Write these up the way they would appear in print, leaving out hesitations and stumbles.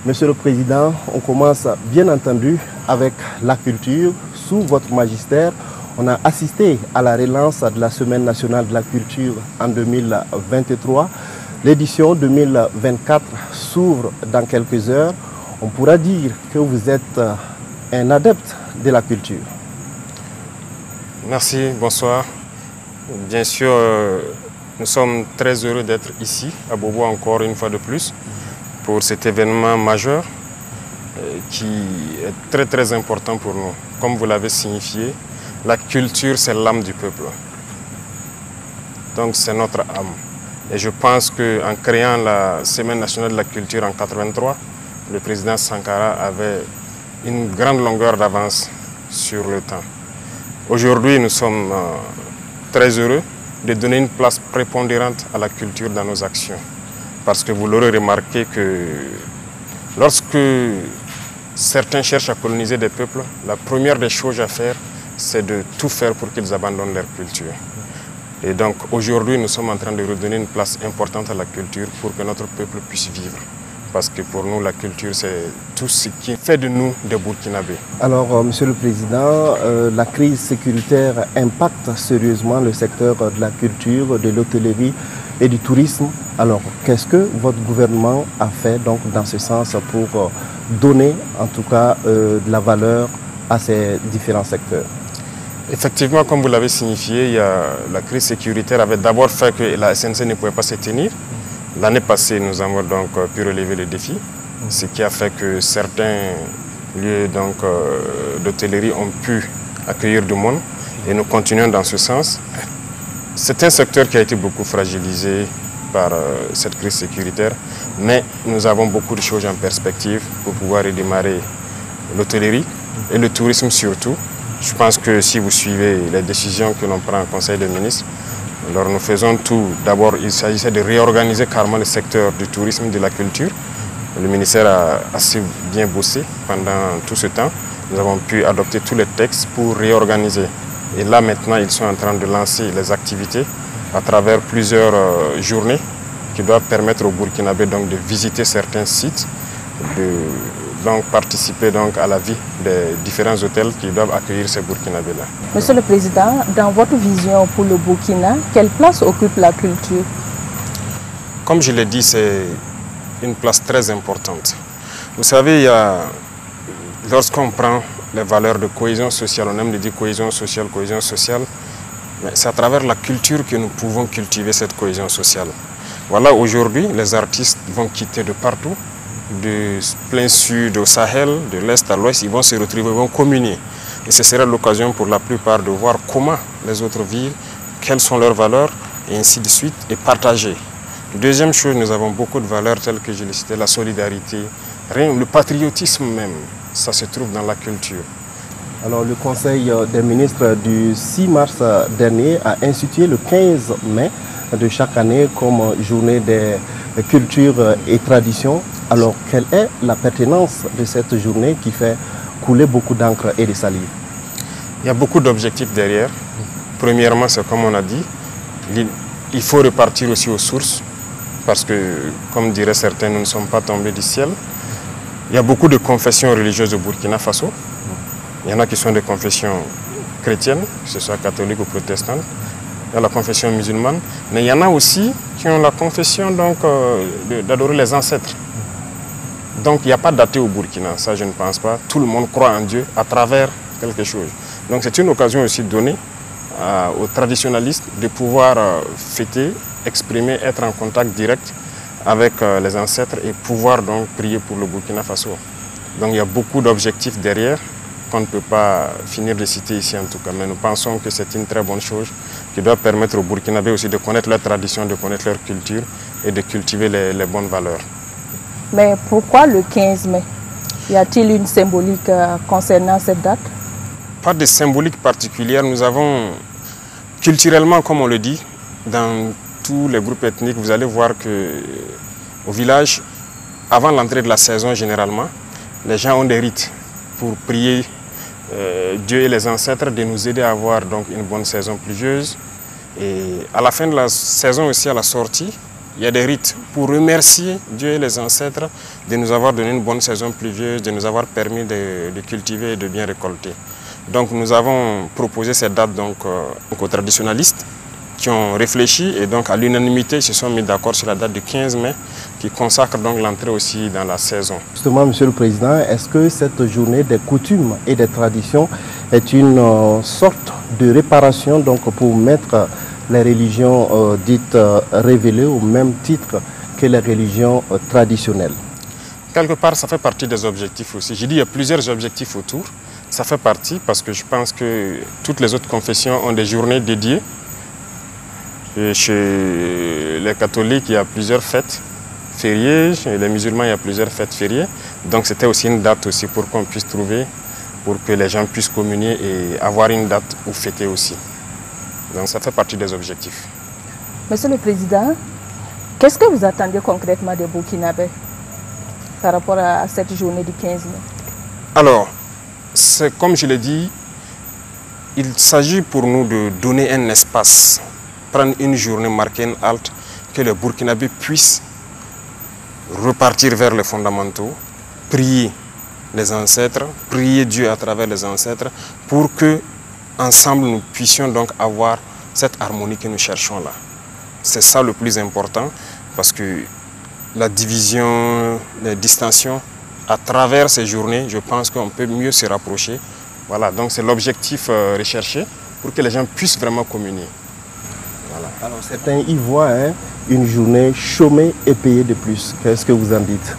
Monsieur le Président, on commence bien entendu avec la culture. Sous votre magistère, on a assisté à la relance de la Semaine nationale de la culture en 2023. L'édition 2024 s'ouvre dans quelques heures. On pourra dire que vous êtes un adepte de la culture. Merci, bonsoir. Bien sûr, nous sommes très heureux d'être ici, à Bobo, encore une fois de plus, pour cet événement majeur qui est très important pour nous. Comme vous l'avez signifié, la culture, c'est l'âme du peuple. Donc c'est notre âme. Et je pense qu'en créant la Semaine nationale de la culture en 1983, le président Sankara avait une grande longueur d'avance sur le temps. Aujourd'hui, nous sommes très heureux de donner une place prépondérante à la culture dans nos actions. Parce que vous l'aurez remarqué que lorsque certains cherchent à coloniser des peuples, la première des choses à faire, c'est de tout faire pour qu'ils abandonnent leur culture. Et donc aujourd'hui, nous sommes en train de redonner une place importante à la culture pour que notre peuple puisse vivre. Parce que pour nous, la culture, c'est tout ce qui fait de nous des Burkinabés. Alors, Monsieur le Président, la crise sécuritaire impacte sérieusement le secteur de la culture, de l'hôtellerie et du tourisme. Alors, qu'est-ce que votre gouvernement a fait donc, dans ce sens pour donner en tout cas de la valeur à ces différents secteurs? Effectivement, comme vous l'avez signifié, la crise sécuritaire avait d'abord fait que la SNC ne pouvait pas se tenir. L'année passée, nous avons donc pu relever le défi, ce qui a fait que certains lieux d'hôtellerie ont pu accueillir du monde et nous continuons dans ce sens. C'est un secteur qui a été beaucoup fragilisé par cette crise sécuritaire, mais nous avons beaucoup de choses en perspective pour pouvoir redémarrer l'hôtellerie et le tourisme surtout. Je pense que si vous suivez les décisions que l'on prend au Conseil des ministres, alors nous faisons tout. D'abord, il s'agissait de réorganiser carrément le secteur du tourisme et de la culture. Le ministère a assez bien bossé pendant tout ce temps. Nous avons pu adopter tous les textes pour réorganiser. Et là, maintenant, ils sont en train de lancer les activités à travers plusieurs journées qui doivent permettre aux Burkinabés donc, de visiter certains sites, de participer donc, à la vie des différents hôtels qui doivent accueillir ces Burkinabés-là. Monsieur le Président, dans votre vision pour le Burkina, quelle place occupe la culture? Comme je l'ai dit, c'est une place très importante. Vous savez, lorsqu'on prend les valeurs de cohésion sociale, on aime de dire cohésion sociale, c'est à travers la culture que nous pouvons cultiver cette cohésion sociale. Voilà, aujourd'hui, les artistes vont quitter de partout, du plein sud au Sahel, de l'est à l'ouest, ils vont se retrouver, ils vont communier. Et ce sera l'occasion pour la plupart de voir comment les autres vivent, quelles sont leurs valeurs, et ainsi de suite, et partager. Deuxième chose, nous avons beaucoup de valeurs telles que je l'ai cité, la solidarité, le patriotisme même, ça se trouve dans la culture. Alors, le Conseil des ministres du 6 mars dernier a institué le 15 mai de chaque année comme journée des cultures et traditions. Alors, quelle est la pertinence de cette journée qui fait couler beaucoup d'encre et de salive? Il y a beaucoup d'objectifs derrière. Premièrement, c'est comme on a dit, il faut repartir aussi aux sources parce que, comme diraient certains, nous ne sommes pas tombés du ciel. Il y a beaucoup de confessions religieuses au Burkina Faso. Il y en a qui sont des confessions chrétiennes, que ce soit catholiques ou protestantes. Il y a la confession musulmane, mais il y en a aussi qui ont la confession d'adorer les ancêtres. Donc il n'y a pas d'athée au Burkina, ça je ne pense pas. Tout le monde croit en Dieu à travers quelque chose. Donc c'est une occasion aussi donnée aux traditionalistes de pouvoir fêter, exprimer, être en contact direct avec les ancêtres et pouvoir donc prier pour le Burkina Faso. Donc il y a beaucoup d'objectifs derrière qu'on ne peut pas finir de citer ici en tout cas, mais nous pensons que c'est une très bonne chose qui doit permettre aux Burkinabés aussi de connaître leur tradition, de connaître leur culture et de cultiver les bonnes valeurs. Mais pourquoi le 15 mai? Y a-t-il une symbolique concernant cette date? Pas de symbolique particulière. Nous avons culturellement, comme on le dit, dans tous les groupes ethniques, vous allez voir qu'au village, avant l'entrée de la saison généralement, les gens ont des rites pour prier Dieu et les ancêtres de nous aider à avoir donc une bonne saison pluvieuse. Et à la fin de la saison aussi, à la sortie, Il y a des rites pour remercier Dieu et les ancêtres de nous avoir donné une bonne saison pluvieuse, de nous avoir permis de cultiver et de bien récolter. Donc nous avons proposé cette date donc, aux traditionalistes qui ont réfléchi et donc à l'unanimité ils se sont mis d'accord sur la date du 15 mai qui consacre donc l'entrée aussi dans la saison. Justement, Monsieur le Président, est-ce que cette journée des coutumes et des traditions est une sorte de réparation donc, pour mettre les religions dites révélées au même titre que les religions traditionnelles? Quelque part, ça fait partie des objectifs aussi. J'ai dit qu'il y a plusieurs objectifs autour. Ça fait partie parce que je pense que toutes les autres confessions ont des journées dédiées. Et chez les catholiques, il y a plusieurs fêtes fériées. Chez les musulmans, il y a plusieurs fêtes fériées. Donc c'était aussi une date aussi pour qu'on puisse trouver, pour que les gens puissent communier et avoir une date où fêter aussi. Donc ça fait partie des objectifs. Monsieur le Président, qu'est-ce que vous attendez concrètement des Burkinabés par rapport à cette journée du 15 mai? Alors, comme je l'ai dit, il s'agit pour nous de donner un espace, prendre une journée, marquer une halte, que les Burkinabés puissent repartir vers les fondamentaux, prier les ancêtres, prier Dieu à travers les ancêtres, pour que ensemble nous puissions donc avoir cette harmonie que nous cherchons là. C'est ça le plus important, parce que la division, les distensions, à travers ces journées, je pense qu'on peut mieux se rapprocher. Voilà, donc c'est l'objectif recherché pour que les gens puissent vraiment communier. Voilà. Alors certains y voient une journée chômée et payée de plus. Qu'est-ce que vous en dites?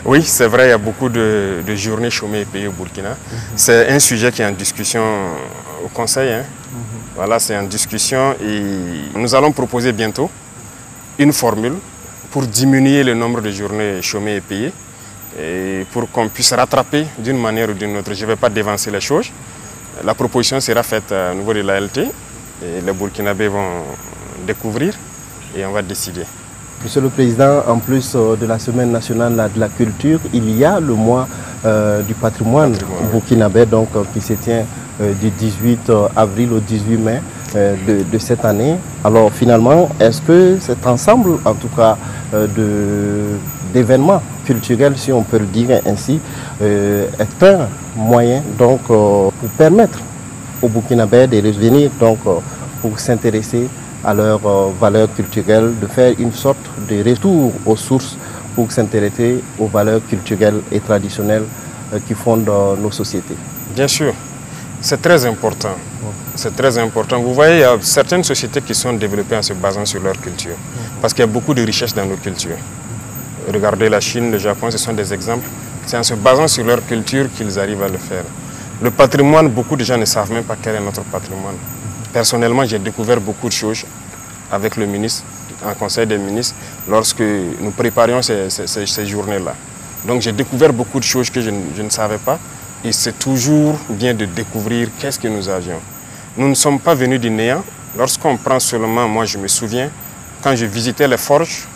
Oui, c'est vrai, il y a beaucoup de journées chômées et payées au Burkina. C'est un sujet qui est en discussion au Conseil. Voilà, c'est en discussion et nous allons proposer bientôt une formule pour diminuer le nombre de journées chômées et payées et pour qu'on puisse rattraper d'une manière ou d'une autre. Je ne vais pas dévancer les choses. La proposition sera faite au niveau de l'ALT et les Burkinabés vont découvrir et on va décider. Monsieur le Président, en plus de la Semaine nationale de la culture, il y a le mois du patrimoine burkinabé donc, qui se tient du 18 avril au 18 mai de cette année. Alors finalement, est-ce que cet ensemble, en tout cas, d'événements culturels, si on peut le dire ainsi, est un moyen donc, pour permettre aux Burkinabés de revenir donc, pour s'intéresser à leurs valeurs culturelles, de faire une sorte de retour aux sources pour s'intéresser aux valeurs culturelles et traditionnelles qui fondent nos sociétés? Bien sûr, c'est très important. C'est très important. Vous voyez, il y a certaines sociétés qui sont développées en se basant sur leur culture, parce qu'il y a beaucoup de richesses dans nos cultures. Regardez la Chine, le Japon, ce sont des exemples. C'est en se basant sur leur culture qu'ils arrivent à le faire. Le patrimoine, beaucoup de gens ne savent même pas quel est notre patrimoine. Personnellement, j'ai découvert beaucoup de choses avec le ministre, en conseil des ministres, lorsque nous préparions ces journées-là. Donc j'ai découvert beaucoup de choses que je ne savais pas et c'est toujours bien de découvrir qu'est-ce que nous avions. Nous ne sommes pas venus du néant. Lorsqu'on prend seulement, moi je me souviens, quand je visitais les forges,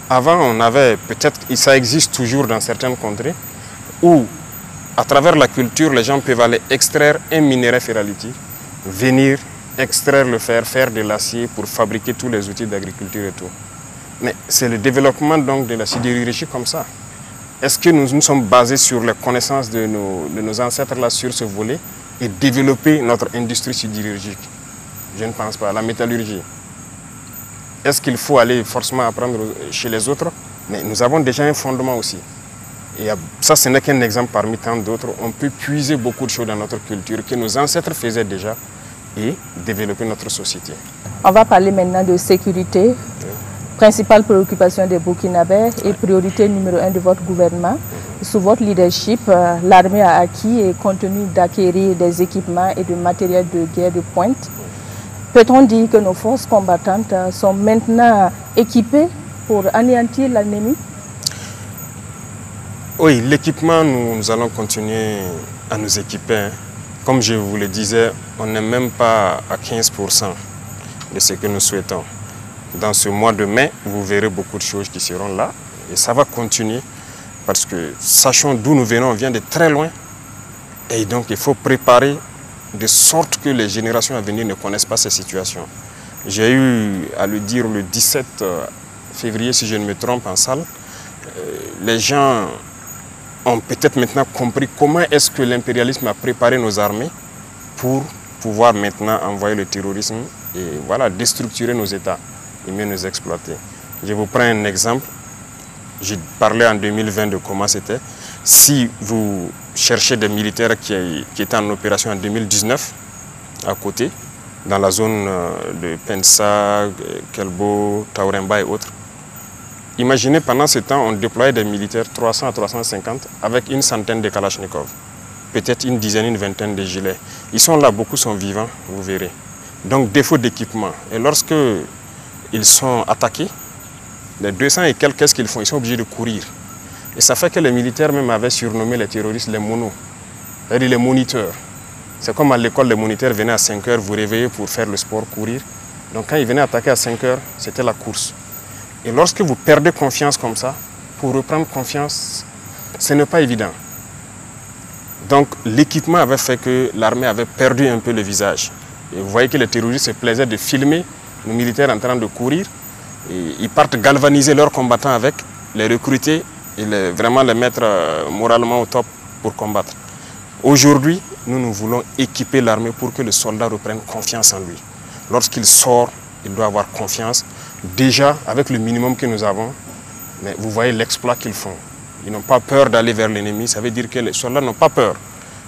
avant on avait, peut-être, ça existe toujours dans certaines contrées, où à travers la culture, les gens peuvent aller extraire un minerai ferralitique, venir extraire le fer, faire de l'acier pour fabriquer tous les outils d'agriculture et tout. Mais c'est le développement donc de la sidérurgie comme ça. Est-ce que nous sommes basés sur les connaissances de nos ancêtres là sur ce volet et développer notre industrie sidérurgique? Je ne pense pas. La métallurgie. Est-ce qu'il faut aller forcément apprendre chez les autres? Mais nous avons déjà un fondement aussi. Et ça, ce n'est qu'un exemple parmi tant d'autres. On peut puiser beaucoup de choses dans notre culture que nos ancêtres faisaient déjà et développer notre société. On va parler maintenant de sécurité. Principale préoccupation des Burkinabés et priorité numéro 1 de votre gouvernement. Sous votre leadership, l'armée a acquis et continue d'acquérir des équipements et de matériel de guerre de pointe. Peut-on dire que nos forces combattantes sont maintenant équipées pour anéantir l'ennemi? Oui, l'équipement, nous allons continuer à nous équiper. Comme je vous le disais, on n'est même pas à 15% de ce que nous souhaitons. Dans ce mois de mai, vous verrez beaucoup de choses qui seront là. Et ça va continuer parce que sachons d'où nous venons, on vient de très loin. Et donc il faut préparer de sorte que les générations à venir ne connaissent pas ces situations. J'ai eu à le dire le 17 février, si je ne me trompe, en salle, les gens ont peut-être maintenant compris comment est-ce que l'impérialisme a préparé nos armées pour pouvoir maintenant envoyer le terrorisme et voilà, déstructurer nos États et mieux nous exploiter. Je vous prends un exemple. J'ai parlé en 2020 de comment c'était. Si vous cherchez des militaires qui étaient en opération en 2019, à côté, dans la zone de Pensa, Kelbo, Tauremba et autres, imaginez pendant ce temps, on déployait des militaires 300 à 350 avec une centaine de Kalachnikov, peut-être une dizaine, une vingtaine de gilets. Ils sont là, beaucoup sont vivants, vous verrez. Donc défaut d'équipement. Et lorsque ils sont attaqués, les 200 et quelques, qu'est-ce qu'ils font? Ils sont obligés de courir. Et ça fait que les militaires même avaient surnommé les terroristes les monos, c'est-à-dire les moniteurs. C'est comme à l'école, les moniteurs venaient à 5 heures vous réveiller pour faire le sport, courir. Donc quand ils venaient attaquer à 5 heures, c'était la course. Et lorsque vous perdez confiance comme ça, pour reprendre confiance, ce n'est pas évident. Donc l'équipement avait fait que l'armée avait perdu un peu le visage. Et vous voyez que les terroristes se plaisaient de filmer nos militaires en train de courir. Et ils partent galvaniser leurs combattants avec, les recruter et vraiment les mettre moralement au top pour combattre. Aujourd'hui, nous voulons équiper l'armée pour que le soldat reprenne confiance en lui. Lorsqu'il sort, il doit avoir confiance. Déjà, avec le minimum que nous avons, mais vous voyez l'exploit qu'ils font. Ils n'ont pas peur d'aller vers l'ennemi. Ça veut dire que les soldats n'ont pas peur.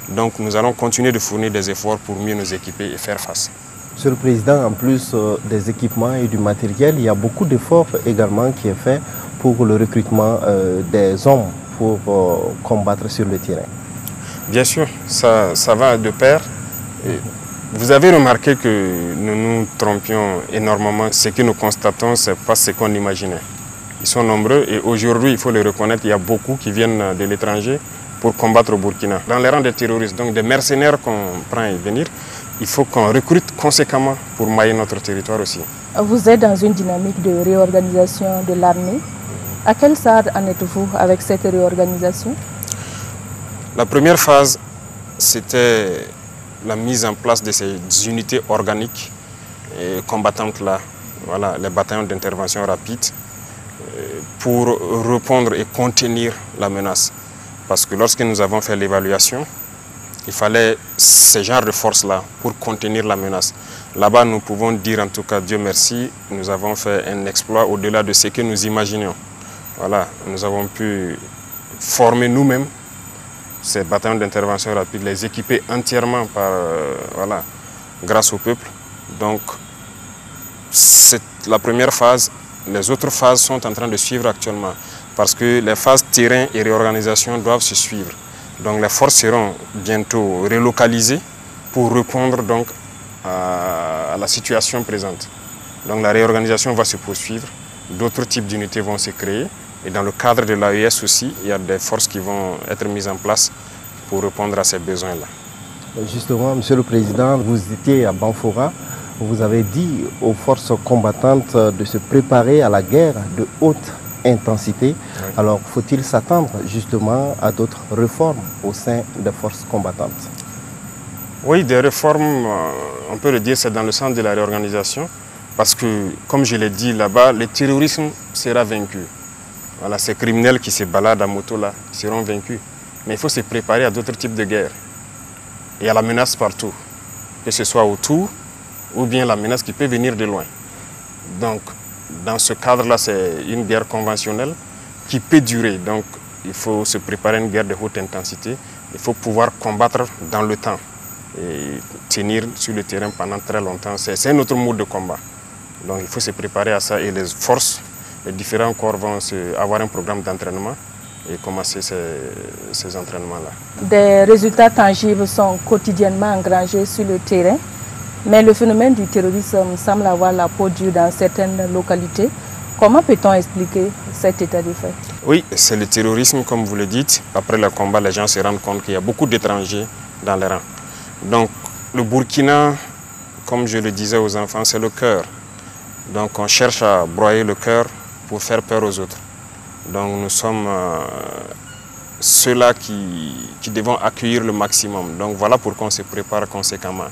Donc nous allons continuer de fournir des efforts pour mieux nous équiper et faire face. Monsieur le Président, en plus des équipements et du matériel, il y a beaucoup d'efforts également qui est fait pour le recrutement des hommes pour combattre sur le terrain. Bien sûr, ça va de pair. Vous avez remarqué que nous nous trompions énormément. Ce que nous constatons, ce n'est pas ce qu'on imaginait. Ils sont nombreux et aujourd'hui, il faut le reconnaître, il y a beaucoup qui viennent de l'étranger pour combattre au Burkina. Dans les rangs des terroristes, donc des mercenaires qu'on prend et venir, il faut qu'on recrute conséquemment pour mailler notre territoire aussi. Vous êtes dans une dynamique de réorganisation de l'armée. À quel stade en êtes-vous avec cette réorganisation? La première phase, c'était la mise en place de ces unités organiques et combattantes-là, voilà, les bataillons d'intervention rapide, pour répondre et contenir la menace. Parce que lorsque nous avons fait l'évaluation, il fallait ce genre de force-là pour contenir la menace. Là-bas, nous pouvons dire, en tout cas, Dieu merci, nous avons fait un exploit au-delà de ce que nous imaginions. Voilà, nous avons pu former nous-mêmes ces bataillons d'intervention rapide, les équiper entièrement par, voilà, grâce au peuple. Donc, c'est la première phase. Les autres phases sont en train de suivre actuellement parce que les phases terrain et réorganisation doivent se suivre. Donc les forces seront bientôt relocalisées pour répondre donc à la situation présente. Donc la réorganisation va se poursuivre, d'autres types d'unités vont se créer et dans le cadre de l'AES aussi, il y a des forces qui vont être mises en place pour répondre à ces besoins-là. Justement, Monsieur le Président, vous étiez à Banfora, vous avez dit aux forces combattantes de se préparer à la guerre de haute intensité. Oui. Alors, faut-il s'attendre justement à d'autres réformes au sein des forces combattantes? Oui, des réformes, on peut le dire, c'est dans le sens de la réorganisation. Parce que, comme je l'ai dit là-bas, le terrorisme sera vaincu. Voilà, ces criminels qui se baladent à moto là seront vaincus. Mais il faut se préparer à d'autres types de guerres. Il y a la menace partout, que ce soit autour ou bien la menace qui peut venir de loin. Donc, dans ce cadre-là, c'est une guerre conventionnelle qui peut durer. Donc, il faut se préparer à une guerre de haute intensité. Il faut pouvoir combattre dans le temps et tenir sur le terrain pendant très longtemps. C'est un autre mode de combat. Donc, il faut se préparer à ça et les forces, les différents corps vont avoir un programme d'entraînement et commencer ces entraînements-là. Des résultats tangibles sont quotidiennement engrangés sur le terrain. Mais le phénomène du terrorisme semble avoir la peau dure dans certaines localités. Comment peut-on expliquer cet état de fait? Oui, c'est le terrorisme, comme vous le dites. Après le combat, les gens se rendent compte qu'il y a beaucoup d'étrangers dans les rangs. Donc, le Burkina, comme je le disais aux enfants, c'est le cœur. Donc, on cherche à broyer le cœur pour faire peur aux autres. Donc, nous sommes ceux-là qui devons accueillir le maximum. Donc, voilà pourquoi on se prépare conséquemment.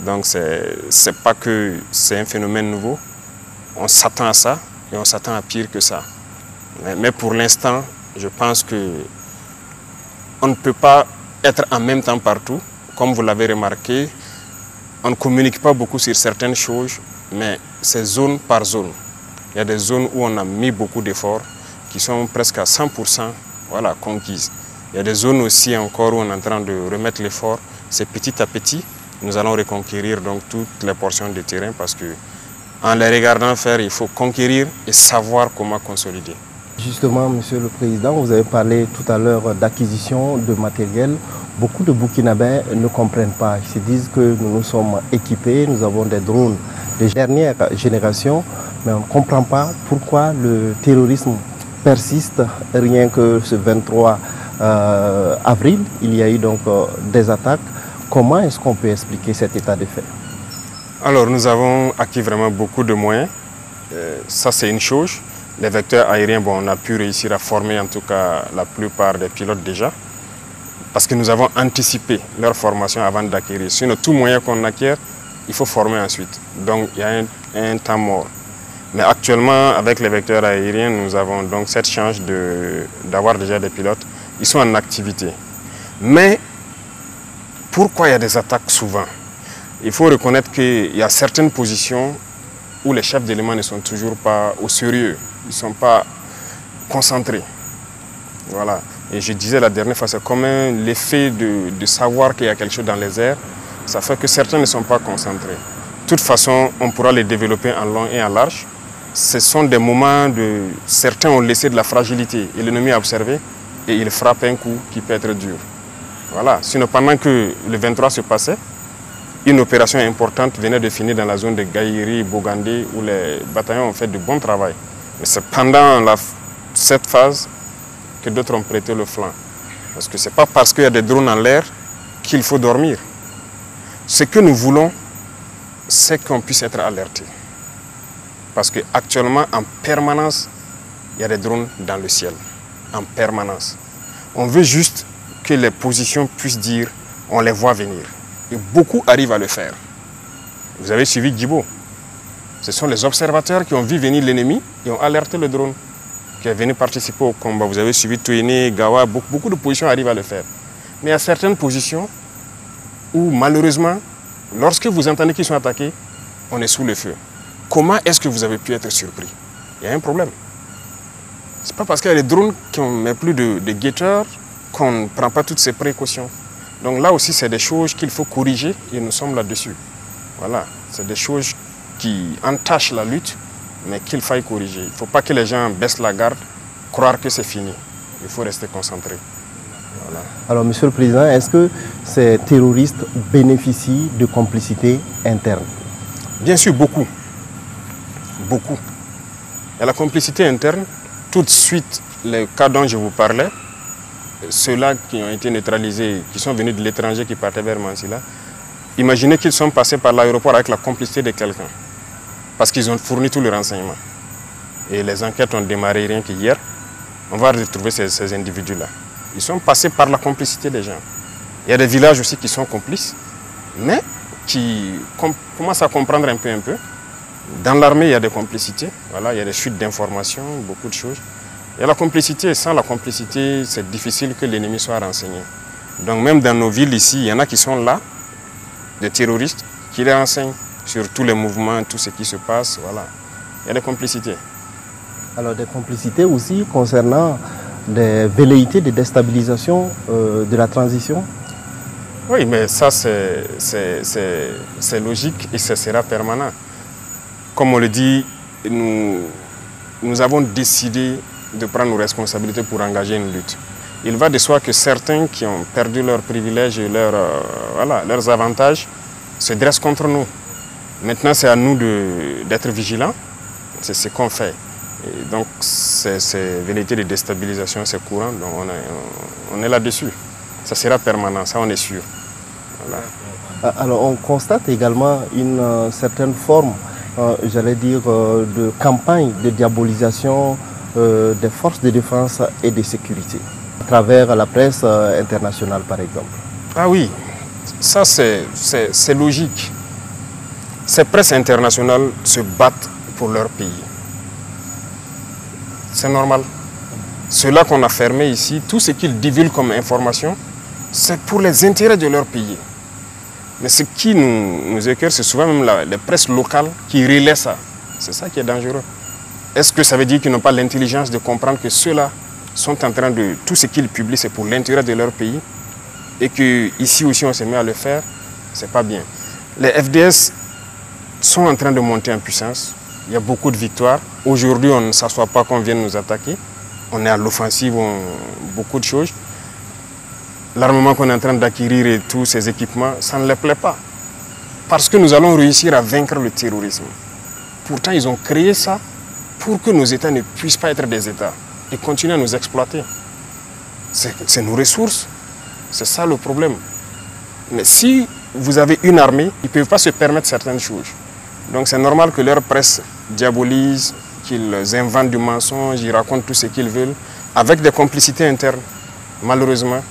Donc, c'est pas que c'est un phénomène nouveau. On s'attend à ça et on s'attend à pire que ça. Mais pour l'instant, je pense que on ne peut pas être en même temps partout. Comme vous l'avez remarqué, on ne communique pas beaucoup sur certaines choses, mais c'est zone par zone. Il y a des zones où on a mis beaucoup d'efforts, qui sont presque à 100% voilà, conquises. Il y a des zones aussi encore où on est en train de remettre l'effort. C'est petit à petit, nous allons reconquérir donc toutes les portions de terrain parce que en les regardant faire, il faut conquérir et savoir comment consolider. Justement, Monsieur le Président, vous avez parlé tout à l'heure d'acquisition de matériel. Beaucoup de Burkinabés ne comprennent pas. Ils se disent que nous sommes équipés, nous avons des drones de dernière génération, mais on ne comprend pas pourquoi le terrorisme persiste. Rien que ce 23 avril, il y a eu donc des attaques. Comment est-ce qu'on peut expliquer cet état de fait? Alors, nous avons acquis vraiment beaucoup de moyens. Ça, c'est une chose. Les vecteurs aériens, bon, on a pu réussir à former en tout cas la plupart des pilotes déjà. Parce que nous avons anticipé leur formation avant d'acquérir. Sinon, tout moyen qu'on acquiert, il faut former ensuite. Donc, il y a un temps mort. Mais actuellement, avec les vecteurs aériens, nous avons donc cette chance d'avoir déjà des pilotes. Ils sont en activité. Mais, pourquoi il y a des attaques souvent? Il faut reconnaître qu'il y a certaines positions où les chefs d'éléments ne sont toujours pas au sérieux. Ils ne sont pas concentrés. Voilà. Et je disais la dernière fois, c'est comme l'effet de savoir qu'il y a quelque chose dans les airs. Ça fait que certains ne sont pas concentrés. De toute façon, on pourra les développer en long et en large. Ce sont des moments de... Certains ont laissé de la fragilité et l'ennemi a observé et il frappe un coup qui peut être dur. Voilà. Sinon, pendant que le 23 se passait, une opération importante venait de finir dans la zone de Gaïri et Bogandé où les bataillons ont fait du bon travail. Mais c'est pendant cette phase que d'autres ont prêté le flanc. Parce que ce n'est pas parce qu'il y a des drones en l'air qu'il faut dormir. Ce que nous voulons, c'est qu'on puisse être alerté. Parce qu'actuellement, en permanence, il y a des drones dans le ciel. En permanence. On veut juste que les positions puissent dire on les voit venir. Et beaucoup arrivent à le faire. Vous avez suivi Djibo. Ce sont les observateurs qui ont vu venir l'ennemi et ont alerté le drone qui est venu participer au combat. Vous avez suivi Touéné, Gawa, beaucoup de positions arrivent à le faire. Mais il y a certaines positions où malheureusement, lorsque vous entendez qu'ils sont attaqués, on est sous le feu. Comment est-ce que vous avez pu être surpris? Il y a un problème. Ce n'est pas parce qu'il y a des drones qu'on ne met plus de guetteurs qu'on ne prend pas toutes ces précautions. Donc là aussi, c'est des choses qu'il faut corriger et nous sommes là-dessus. Voilà, c'est des choses qui entachent la lutte, mais qu'il faille corriger. Il ne faut pas que les gens baissent la garde, croire que c'est fini. Il faut rester concentré. Voilà. Alors, Monsieur le Président, est-ce que ces terroristes bénéficient de complicité interne? Bien sûr, beaucoup. Beaucoup. Et la complicité interne, tout de suite, les cas dont je vous parlais, ceux-là qui ont été neutralisés, qui sont venus de l'étranger, qui partaient vers Mansilla, imaginez qu'ils sont passés par l'aéroport avec la complicité de quelqu'un. Parce qu'ils ont fourni tout le renseignement. Et les enquêtes ont démarré rien qu'hier. On va retrouver ces individus-là. Ils sont passés par la complicité des gens. Il y a des villages aussi qui sont complices, mais qui commencent à comprendre un peu. Dans l'armée, il y a des complicités. Voilà, il y a des fuites d'informations, beaucoup de choses. Il y a la complicité. Sans la complicité, c'est difficile que l'ennemi soit renseigné. Donc même dans nos villes ici, il y en a qui sont là, des terroristes, qui les renseignent sur tous les mouvements, tout ce qui se passe. Voilà. Il y a des complicités. Alors des complicités aussi concernant des velléités de déstabilisation de la transition? Oui, mais ça c'est logique et ce sera permanent. Comme on le dit, nous avons décidé de prendre nos responsabilités pour engager une lutte. Il va de soi que certains qui ont perdu leurs privilèges et leurs avantages se dressent contre nous. Maintenant, c'est à nous d'être vigilants. C'est ce qu'on fait. Et donc, ces velléités de déstabilisation, c'est courant. Donc, on est là-dessus. Ça sera permanent, ça on est sûr. Voilà. Alors, on constate également une certaine forme, j'allais dire, de campagne de diabolisation des forces de défense et de sécurité, à travers la presse internationale, par exemple. Ah oui, ça c'est logique. Ces presses internationales se battent pour leur pays. c'est normal. Ceux-là qu'on a fermés ici, tout ce qu'ils divulguent comme information, c'est pour les intérêts de leur pays. Mais ce qui nous écœure, c'est souvent même les presses locales qui relaient ça. C'est ça qui est dangereux. Est-ce que ça veut dire qu'ils n'ont pas l'intelligence de comprendre que ceux-là sont en train de... Tout ce qu'ils publient, c'est pour l'intérêt de leur pays et qu'ici aussi on se met à le faire? C'est pas bien. Les FDS sont en train de monter en puissance. Il y a beaucoup de victoires. Aujourd'hui, on ne s'assoit pas qu'on vienne nous attaquer. On est à l'offensive, beaucoup de choses. L'armement qu'on est en train d'acquérir et tous ces équipements, ça ne les plaît pas. Parce que nous allons réussir à vaincre le terrorisme. Pourtant, ils ont créé ça pour que nos États ne puissent pas être des États et continuer à nous exploiter. C'est nos ressources. C'est ça le problème. Mais si vous avez une armée, ils ne peuvent pas se permettre certaines choses. Donc c'est normal que leur presse diabolise, qu'ils inventent du mensonge, ils racontent tout ce qu'ils veulent, avec des complicités internes, malheureusement.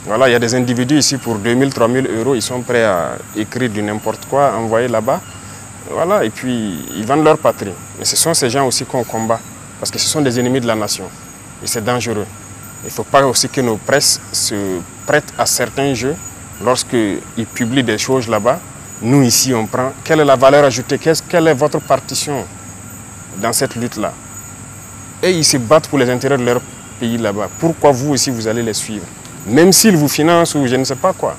Voilà, il y a des individus ici pour 2000, 3000 euros, ils sont prêts à écrire du n'importe quoi, envoyer là-bas. Voilà, et puis ils vendent leur patrie. Mais ce sont ces gens aussi qu'on combat, parce que ce sont des ennemis de la nation. Et c'est dangereux. Il ne faut pas aussi que nos presses se prêtent à certains jeux. Lorsqu'ils publient des choses là-bas, nous ici on prend. Quelle est la valeur ajoutée? Quelle est votre partition dans cette lutte-là? Et ils se battent pour les intérêts de leur pays là-bas. Pourquoi vous aussi vous allez les suivre? Même s'ils vous financent ou je ne sais pas quoi.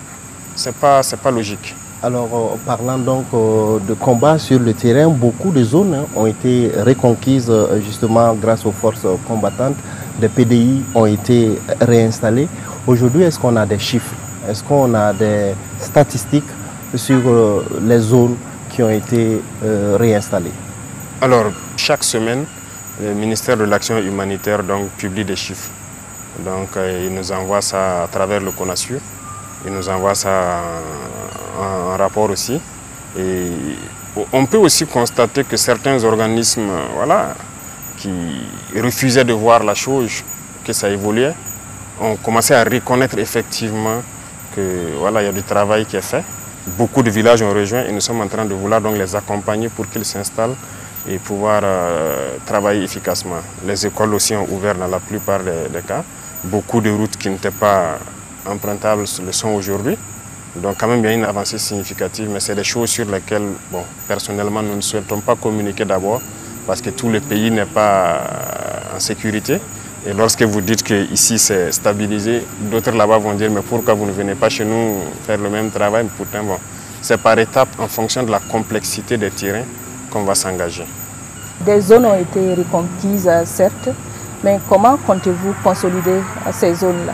C'est pas logique. Alors, parlant donc de combat sur le terrain, beaucoup de zones ont été reconquises justement grâce aux forces combattantes. Des PDI ont été réinstallés. Aujourd'hui, est-ce qu'on a des chiffres? Est-ce qu'on a des statistiques sur les zones qui ont été réinstallées? Alors, chaque semaine, le ministère de l'Action humanitaire donc, publie des chiffres. Donc, il nous envoie ça à travers le CONASUR. Il nous envoie ça en rapport aussi. Et on peut aussi constater que certains organismes voilà, qui refusaient de voir la chose, que ça évoluait, ont commencé à reconnaître effectivement que voilà, il y a du travail qui est fait. Beaucoup de villages ont rejoint et nous sommes en train de vouloir donc les accompagner pour qu'ils s'installent et pouvoir travailler efficacement. Les écoles aussi ont ouvert dans la plupart des cas. Beaucoup de routes qui n'étaient pas empruntables le sont aujourd'hui. Donc quand même, il y a une avancée significative, mais c'est des choses sur lesquelles, bon, personnellement, nous ne souhaitons pas communiquer d'abord parce que tout le pays n'est pas en sécurité. Et lorsque vous dites qu'ici c'est stabilisé, d'autres là-bas vont dire mais pourquoi vous ne venez pas chez nous faire le même travail? Pourtant, bon, c'est par étapes en fonction de la complexité des terrains qu'on va s'engager. Des zones ont été reconquises, certes, mais comment comptez-vous consolider ces zones-là?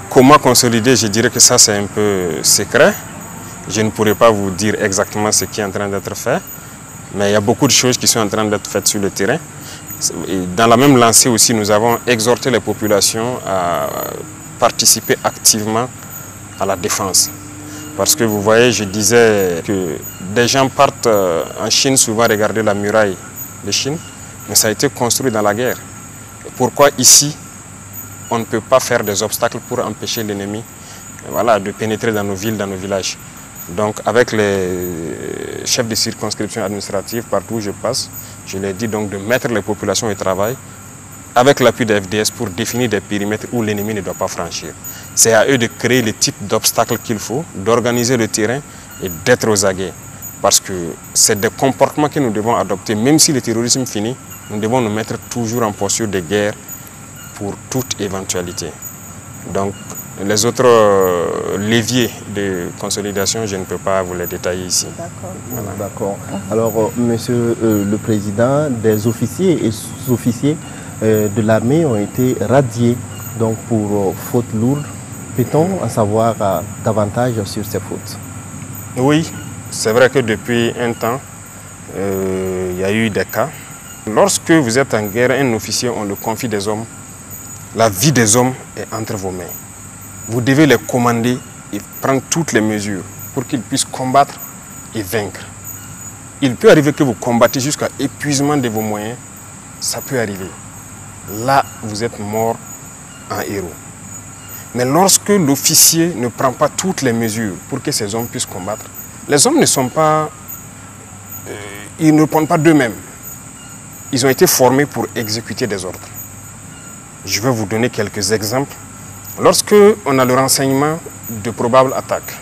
Comment consolider? Je dirais que ça c'est un peu secret. Je ne pourrais pas vous dire exactement ce qui est en train d'être fait, mais il y a beaucoup de choses qui sont en train d'être faites sur le terrain. Et dans la même lancée aussi, nous avons exhorté les populations à participer activement à la défense. Parce que vous voyez, je disais que des gens partent en Chine souvent regarder la muraille de Chine, mais ça a été construit dans la guerre. Et pourquoi ici, on ne peut pas faire des obstacles pour empêcher l'ennemi voilà, de pénétrer dans nos villes, dans nos villages? Donc avec les chefs de circonscription administrative, partout où je passe, je leur dis donc de mettre les populations au travail avec l'appui des FDS pour définir des périmètres où l'ennemi ne doit pas franchir. C'est à eux de créer le type d'obstacles qu'il faut, d'organiser le terrain et d'être aux aguets. Parce que c'est des comportements que nous devons adopter. Même si le terrorisme finit, nous devons nous mettre toujours en posture de guerre pour toute éventualité. Donc les autres leviers de consolidation, je ne peux pas vous les détailler ici. D'accord. Voilà. Alors, Monsieur le Président, des officiers et sous-officiers de l'armée ont été radiés donc, pour fautes lourdes. Peut-on en savoir davantage sur ces fautes? Oui, c'est vrai que depuis un temps, il y a eu des cas. Lorsque vous êtes en guerre, un officier, on le confie des hommes. La vie des hommes est entre vos mains. Vous devez les commander et prendre toutes les mesures pour qu'ils puissent combattre et vaincre. Il peut arriver que vous combattez jusqu'à épuisement de vos moyens. Ça peut arriver. Là, vous êtes mort en héros. Mais lorsque l'officier ne prend pas toutes les mesures pour que ces hommes puissent combattre, les hommes ne sont pas... ils ne répondent pas d'eux-mêmes. ils ont été formés pour exécuter des ordres. Je vais vous donner quelques exemples. Lorsque on a le renseignement de probables attaques,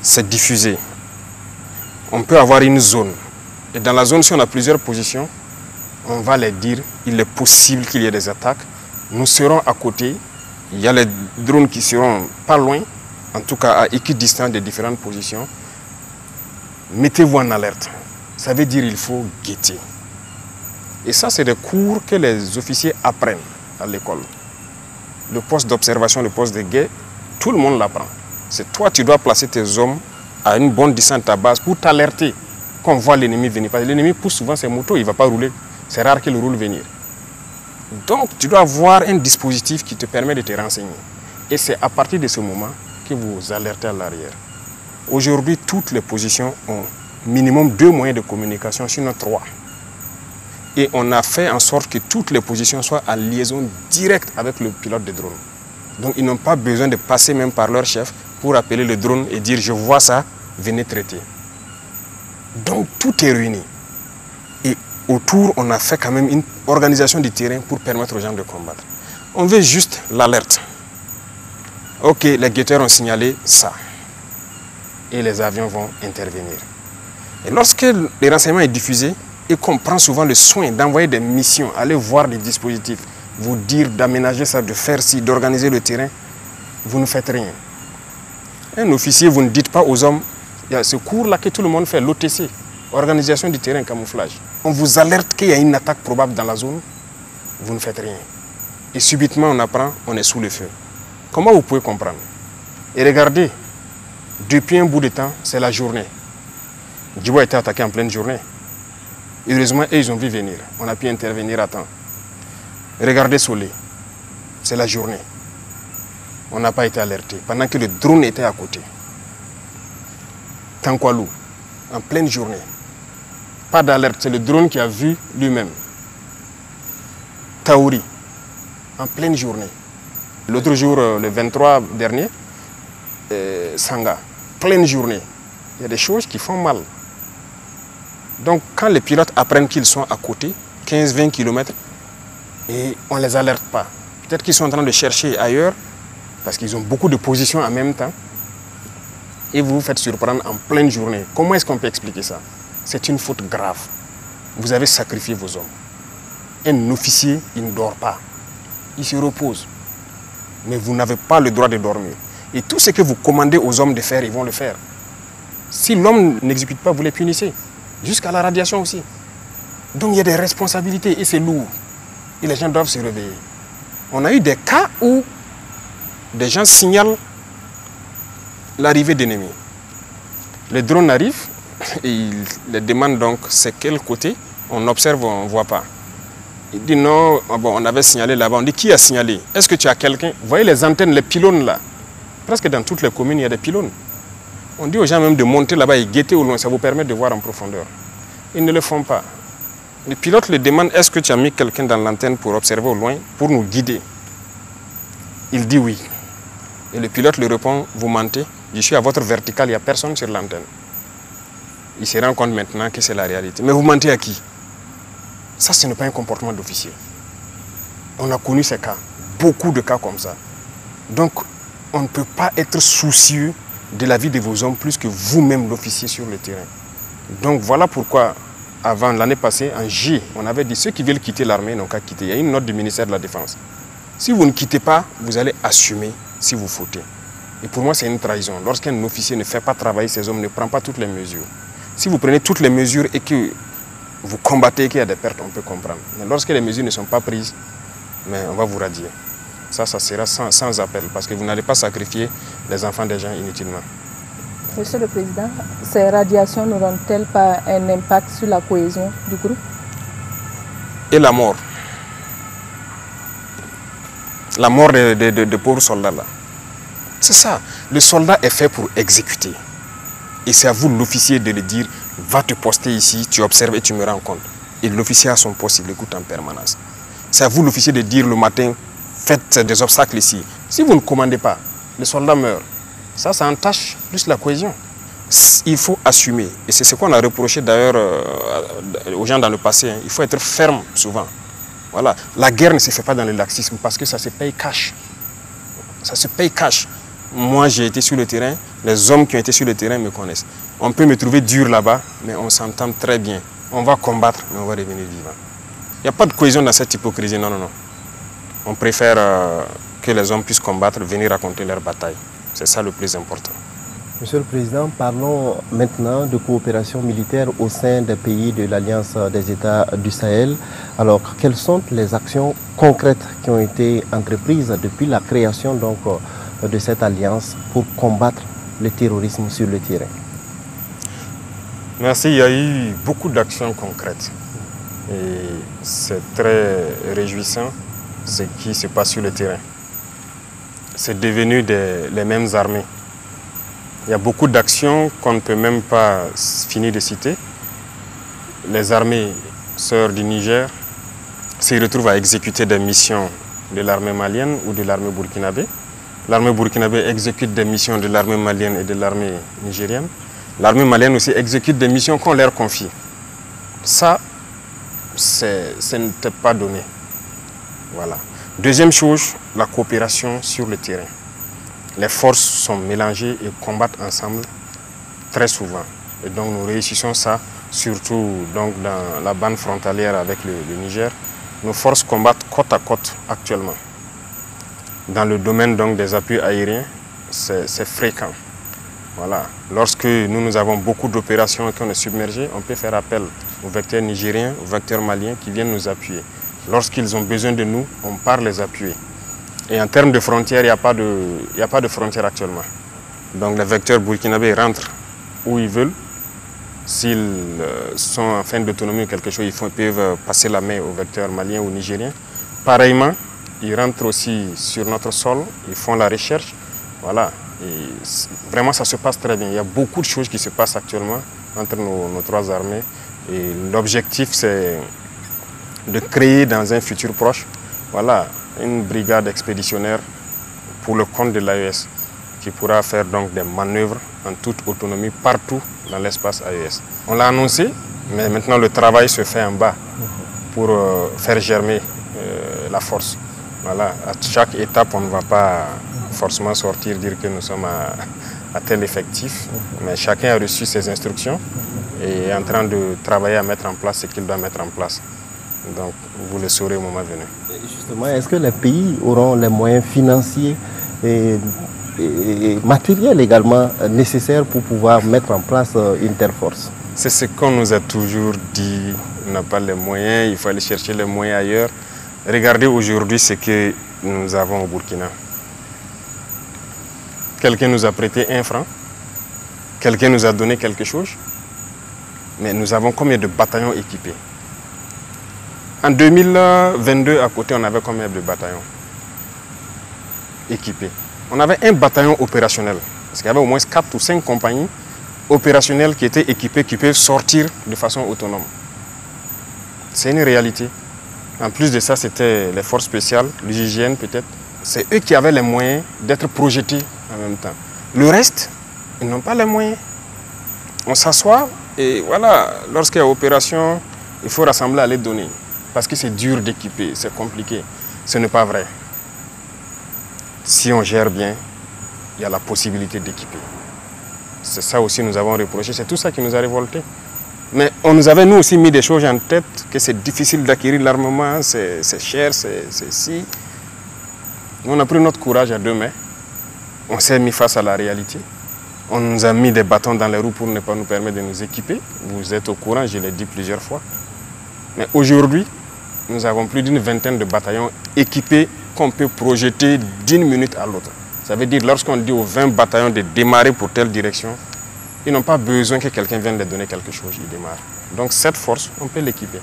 c'est diffusé. On peut avoir une zone. Et dans la zone, si on a plusieurs positions, on va les dire, il est possible qu'il y ait des attaques. Nous serons à côté. Il y a les drones qui seront pas loin, en tout cas à équidistance des différentes positions. Mettez-vous en alerte. Ça veut dire qu'il faut guetter. Et ça, c'est des cours que les officiers apprennent à l'école. Le poste d'observation, le poste de guet, tout le monde l'apprend. C'est toi, tu dois placer tes hommes à une bonne distance de ta base pour t'alerter quand on voit l'ennemi venir. Parce que l'ennemi pousse souvent ses motos, il ne va pas rouler. C'est rare qu'il roule venir. Donc, tu dois avoir un dispositif qui te permet de te renseigner. Et c'est à partir de ce moment que vous alertez à l'arrière. Aujourd'hui, toutes les positions ont minimum 2 moyens de communication, sinon 3. Et on a fait en sorte que toutes les positions soient en liaison directe avec le pilote de drone. Donc, ils n'ont pas besoin de passer même par leur chef pour appeler le drone et dire « je vois ça, venez traiter ». Donc, tout est réuni. Et autour, on a fait quand même une organisation du terrain pour permettre aux gens de combattre. On veut juste l'alerte. Ok, les guetteurs ont signalé ça. Et les avions vont intervenir. Et lorsque le renseignement est diffusé et qu'on prend souvent le soin d'envoyer des missions, aller voir des dispositifs, vous dire d'aménager ça, de faire ci, d'organiser le terrain, vous ne faites rien. Un officier, vous ne dites pas aux hommes, il y a ce cours-là que tout le monde fait, l'OTC, organisation du terrain, camouflage. On vous alerte qu'il y a une attaque probable dans la zone, vous ne faites rien. Et subitement, on apprend, on est sous le feu. Comment vous pouvez comprendre? Et regardez, depuis un bout de temps, c'est la journée. Djibo a été attaqué en pleine journée. Heureusement, ils ont vu venir. On a pu intervenir à temps. Regardez Solé, c'est la journée. On n'a pas été alerté pendant que le drone était à côté. Tankwalou, en pleine journée. Pas d'alerte, c'est le drone qui a vu lui-même. Taouri, en pleine journée. L'autre jour, le 23 dernier, Sanga, pleine journée. Il y a des choses qui font mal. Donc, quand les pilotes apprennent qu'ils sont à côté, 15-20 km, et on ne les alerte pas. Peut-être qu'ils sont en train de chercher ailleurs, parce qu'ils ont beaucoup de positions en même temps, et vous vous faites surprendre en pleine journée. Comment est-ce qu'on peut expliquer ça? C'est une faute grave. Vous avez sacrifié vos hommes. Un officier, il ne dort pas. Il se repose. Mais vous n'avez pas le droit de dormir. Et tout ce que vous commandez aux hommes de faire, ils vont le faire. Si l'homme n'exécute pas, vous les punissez. Jusqu'à la radiation aussi. Donc il y a des responsabilités et c'est lourd. Et les gens doivent se réveiller. On a eu des cas où des gens signalent l'arrivée d'ennemis. Les drones arrivent et ils les demandent donc c'est quel côté. On observe, on ne voit pas. Il dit non, bon, on avait signalé là-bas. On dit qui a signalé? Est-ce que tu as quelqu'un? Vous voyez les antennes, les pylônes là? Presque dans toutes les communes, il y a des pylônes. On dit aux gens même de monter là-bas et guetter au loin, ça vous permet de voir en profondeur. Ils ne le font pas. Les pilotes le demandent, est-ce que tu as mis quelqu'un dans l'antenne pour observer au loin, pour nous guider? Il dit oui. Et le pilote lui répond, vous mentez, je suis à votre verticale, il n'y a personne sur l'antenne. Il se rend compte maintenant que c'est la réalité. Mais vous mentez à qui? Ça, ce n'est pas un comportement d'officier. On a connu ces cas, beaucoup de cas comme ça. Donc, on ne peut pas être soucieux de la vie de vos hommes plus que vous-même, l'officier sur le terrain. Donc, voilà pourquoi, avant l'année passée, en J, on avait dit ceux qui veulent quitter l'armée n'ont qu'à quitter. Il y a une note du ministère de la Défense. Si vous ne quittez pas, vous allez assumer si vous fautez. Et pour moi, c'est une trahison. Lorsqu'un officier ne fait pas travailler ses hommes, ne prend pas toutes les mesures. Si vous prenez toutes les mesures et que vous combattez qu'il y a des pertes, on peut comprendre. Mais lorsque les mesures ne sont pas prises, mais on va vous radier. Ça sera sans appel, parce que vous n'allez pas sacrifier les enfants des gens inutilement. Monsieur le Président, ces radiations n'auront-elles pas un impact sur la cohésion du groupe? Et la mort. La mort de pauvres soldats là. C'est ça. Le soldat est fait pour exécuter. Et c'est à vous, l'officier, de le dire, va te poster ici, tu observes et tu me rends compte. Et l'officier a son poste, il écoute en permanence. C'est à vous, l'officier, de dire le matin, faites des obstacles ici. Si vous ne commandez pas, le soldat meurt. Ça entache plus la cohésion. il faut assumer. Et c'est ce qu'on a reproché d'ailleurs aux gens dans le passé. Hein. Il faut être ferme souvent. Voilà. La guerre ne se fait pas dans le laxisme parce que ça se paye cash. Ça se paye cash. Moi, j'ai été sur le terrain. Les hommes qui ont été sur le terrain me connaissent. On peut me trouver dur là-bas, mais on s'entend très bien. On va combattre, mais on va revenir vivant. Il n'y a pas de cohésion dans cette hypocrisie. Non, non, non. On préfère que les hommes puissent combattre, venir raconter leur bataille. C'est ça le plus important. Monsieur le Président, parlons maintenant de coopération militaire au sein des pays de l'Alliance des États du Sahel. Alors, quelles sont les actions concrètes qui ont été entreprises depuis la création donc, de cette alliance pour combattre le terrorisme sur le terrain? Merci, il y a eu beaucoup d'actions concrètes. Et c'est très réjouissant ce qui se passe sur le terrain. C'est devenu les mêmes armées. Il y a beaucoup d'actions qu'on ne peut même pas finir de citer. Les armées sœurs du Niger se retrouvent à exécuter des missions de l'armée malienne ou de l'armée burkinabé. L'armée burkinabé exécute des missions de l'armée malienne et de l'armée nigérienne. L'armée malienne aussi exécute des missions qu'on leur confie. Ça, ce n'était pas donné. Voilà. Deuxième chose, la coopération sur le terrain. Les forces sont mélangées et combattent ensemble très souvent. Et donc nous réussissons ça, surtout donc, dans la bande frontalière avec le Niger. Nos forces combattent côte à côte actuellement. Dans le domaine donc, des appuis aériens, c'est fréquent. Voilà. Lorsque nous avons beaucoup d'opérations et qu'on est submergé, on peut faire appel aux vecteurs nigériens, aux vecteurs maliens qui viennent nous appuyer. Lorsqu'ils ont besoin de nous, on part les appuyer. Et en termes de frontières, il n'y a pas de frontières actuellement. Donc les vecteurs burkinabés rentrent où ils veulent. S'ils sont en fin d'autonomie ou quelque chose, ils peuvent passer la main aux vecteurs maliens ou nigériens. Pareillement, ils rentrent aussi sur notre sol, ils font la recherche. Voilà. Et vraiment, ça se passe très bien. Il y a beaucoup de choses qui se passent actuellement entre nos trois armées. Et l'objectif, c'est de créer dans un futur proche, voilà, une brigade expéditionnaire pour le compte de l'AES qui pourra faire donc des manœuvres en toute autonomie partout dans l'espace AES. On l'a annoncé, mais maintenant le travail se fait en bas pour faire germer la force. Voilà. À chaque étape, on ne va pas forcément sortir, dire que nous sommes à tel effectif, mais chacun a reçu ses instructions et est en train de travailler à mettre en place ce qu'il doit mettre en place. Donc, vous le saurez au moment venu. Justement, est-ce que les pays auront les moyens financiers et matériels également nécessaires pour pouvoir mettre en place une telle force? C'est ce qu'on nous a toujours dit. On n'a pas les moyens, il faut aller chercher les moyens ailleurs. Regardez aujourd'hui ce que nous avons au Burkina. Quelqu'un nous a prêté 1 franc, quelqu'un nous a donné quelque chose, mais nous avons combien de bataillons équipés? En 2022, à côté, on avait combien de bataillons équipés? On avait un bataillon opérationnel, parce qu'il y avait au moins 4 ou 5 compagnies opérationnelles qui étaient équipées, qui peuvent sortir de façon autonome. C'est une réalité. En plus de ça, c'était les forces spéciales, l'hygiène peut-être. C'est eux qui avaient les moyens d'être projetés en même temps. Le reste, ils n'ont pas les moyens. On s'assoit et voilà, lorsqu'il y a opération, il faut rassembler à les donner. Parce que c'est dur d'équiper, c'est compliqué. Ce n'est pas vrai. Si on gère bien, il y a la possibilité d'équiper. C'est ça aussi que nous avons reproché, c'est tout ça qui nous a révoltés. Mais on nous avait nous aussi mis des choses en tête, que c'est difficile d'acquérir l'armement, c'est cher, c'est si. On a pris notre courage à 2 mains, on s'est mis face à la réalité. On nous a mis des bâtons dans les roues pour ne pas nous permettre de nous équiper. Vous êtes au courant, je l'ai dit plusieurs fois. Mais aujourd'hui, nous avons plus d'une vingtaine de bataillons équipés qu'on peut projeter d'une minute à l'autre. Ça veut dire lorsqu'on dit aux 20 bataillons de démarrer pour telle direction, ils n'ont pas besoin que quelqu'un vienne leur donner quelque chose, ils démarrent. Donc cette force, on peut l'équiper.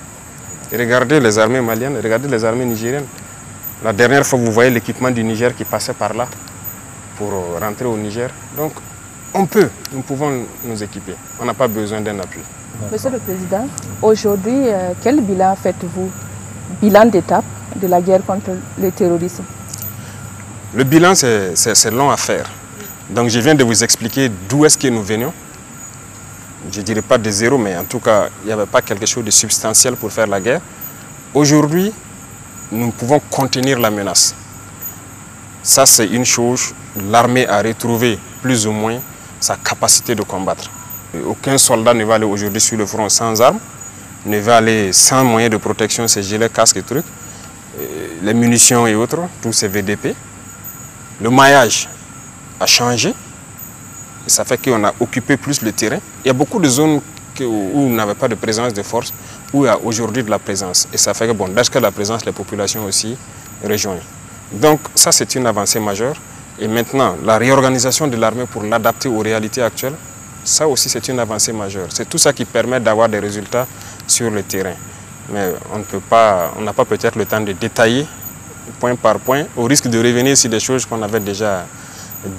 Regardez les armées maliennes, regardez les armées nigériennes. La dernière fois, vous voyez l'équipement du Niger qui passait par là pour rentrer au Niger. Donc nous pouvons nous équiper. On n'a pas besoin d'un appui. Monsieur le Président, aujourd'hui, quel bilan faites-vous? Bilan d'étape de la guerre contre le terrorisme? Le bilan, c'est long à faire. Donc je viens de vous expliquer d'où est-ce que nous venions je ne dirais pas de zéro, mais en tout cas, il n'y avait pas quelque chose de substantiel pour faire la guerre. Aujourd'hui, nous pouvons contenir la menace. Ça, c'est une chose. L'armée a retrouvé plus ou moins sa capacité de combattre. Aucun soldat ne va aller aujourd'hui sur le front sans armes, ne va aller sans moyens de protection, ses gilets, casques et trucs, les munitions et autres, tous ces VDP. Le maillage a changé, et ça fait qu'on a occupé plus le terrain. Il y a beaucoup de zones où on n'avait pas de présence de force, où il y a aujourd'hui de la présence. Et ça fait que, bon, dès que la présence, les populations aussi rejoignent. Donc ça, c'est une avancée majeure. Et maintenant, la réorganisation de l'armée pour l'adapter aux réalités actuelles, ça aussi, c'est une avancée majeure. C'est tout ça qui permet d'avoir des résultats sur le terrain. Mais on n'a pas peut-être le temps de détailler point par point, au risque de revenir sur des choses qu'on avait déjà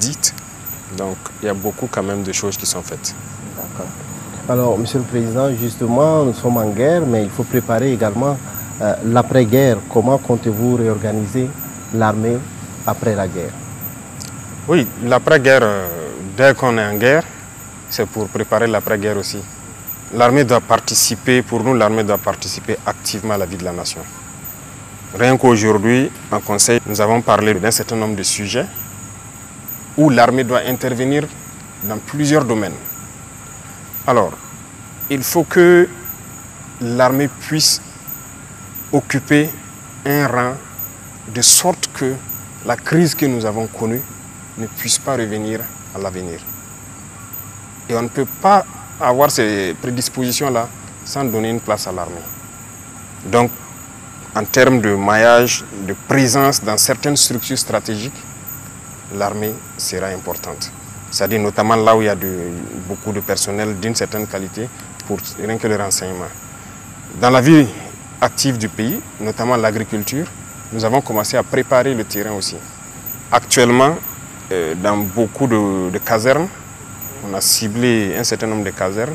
dites. Donc, il y a beaucoup quand même de choses qui sont faites. D'accord. Alors, Monsieur le Président, justement, nous sommes en guerre, mais il faut préparer également l'après-guerre. Comment comptez-vous réorganiser l'armée après la guerre? Oui, l'après-guerre, dès qu'on est en guerre, c'est pour préparer l'après-guerre aussi. L'armée doit participer, pour nous, l'armée doit participer activement à la vie de la nation. Rien qu'aujourd'hui, en Conseil, nous avons parlé d'un certain nombre de sujets où l'armée doit intervenir dans plusieurs domaines. Alors, il faut que l'armée puisse occuper un rang de sorte que la crise que nous avons connue ne puisse pas revenir à l'avenir. Et on ne peut pas avoir ces prédispositions-là sans donner une place à l'armée. Donc, en termes de maillage, de présence dans certaines structures stratégiques, l'armée sera importante. C'est-à-dire notamment là où il y a beaucoup de personnel d'une certaine qualité pour rien que le renseignement. Dans la vie active du pays, notamment l'agriculture, nous avons commencé à préparer le terrain aussi. Actuellement, dans beaucoup de casernes, on a ciblé un certain nombre de casernes.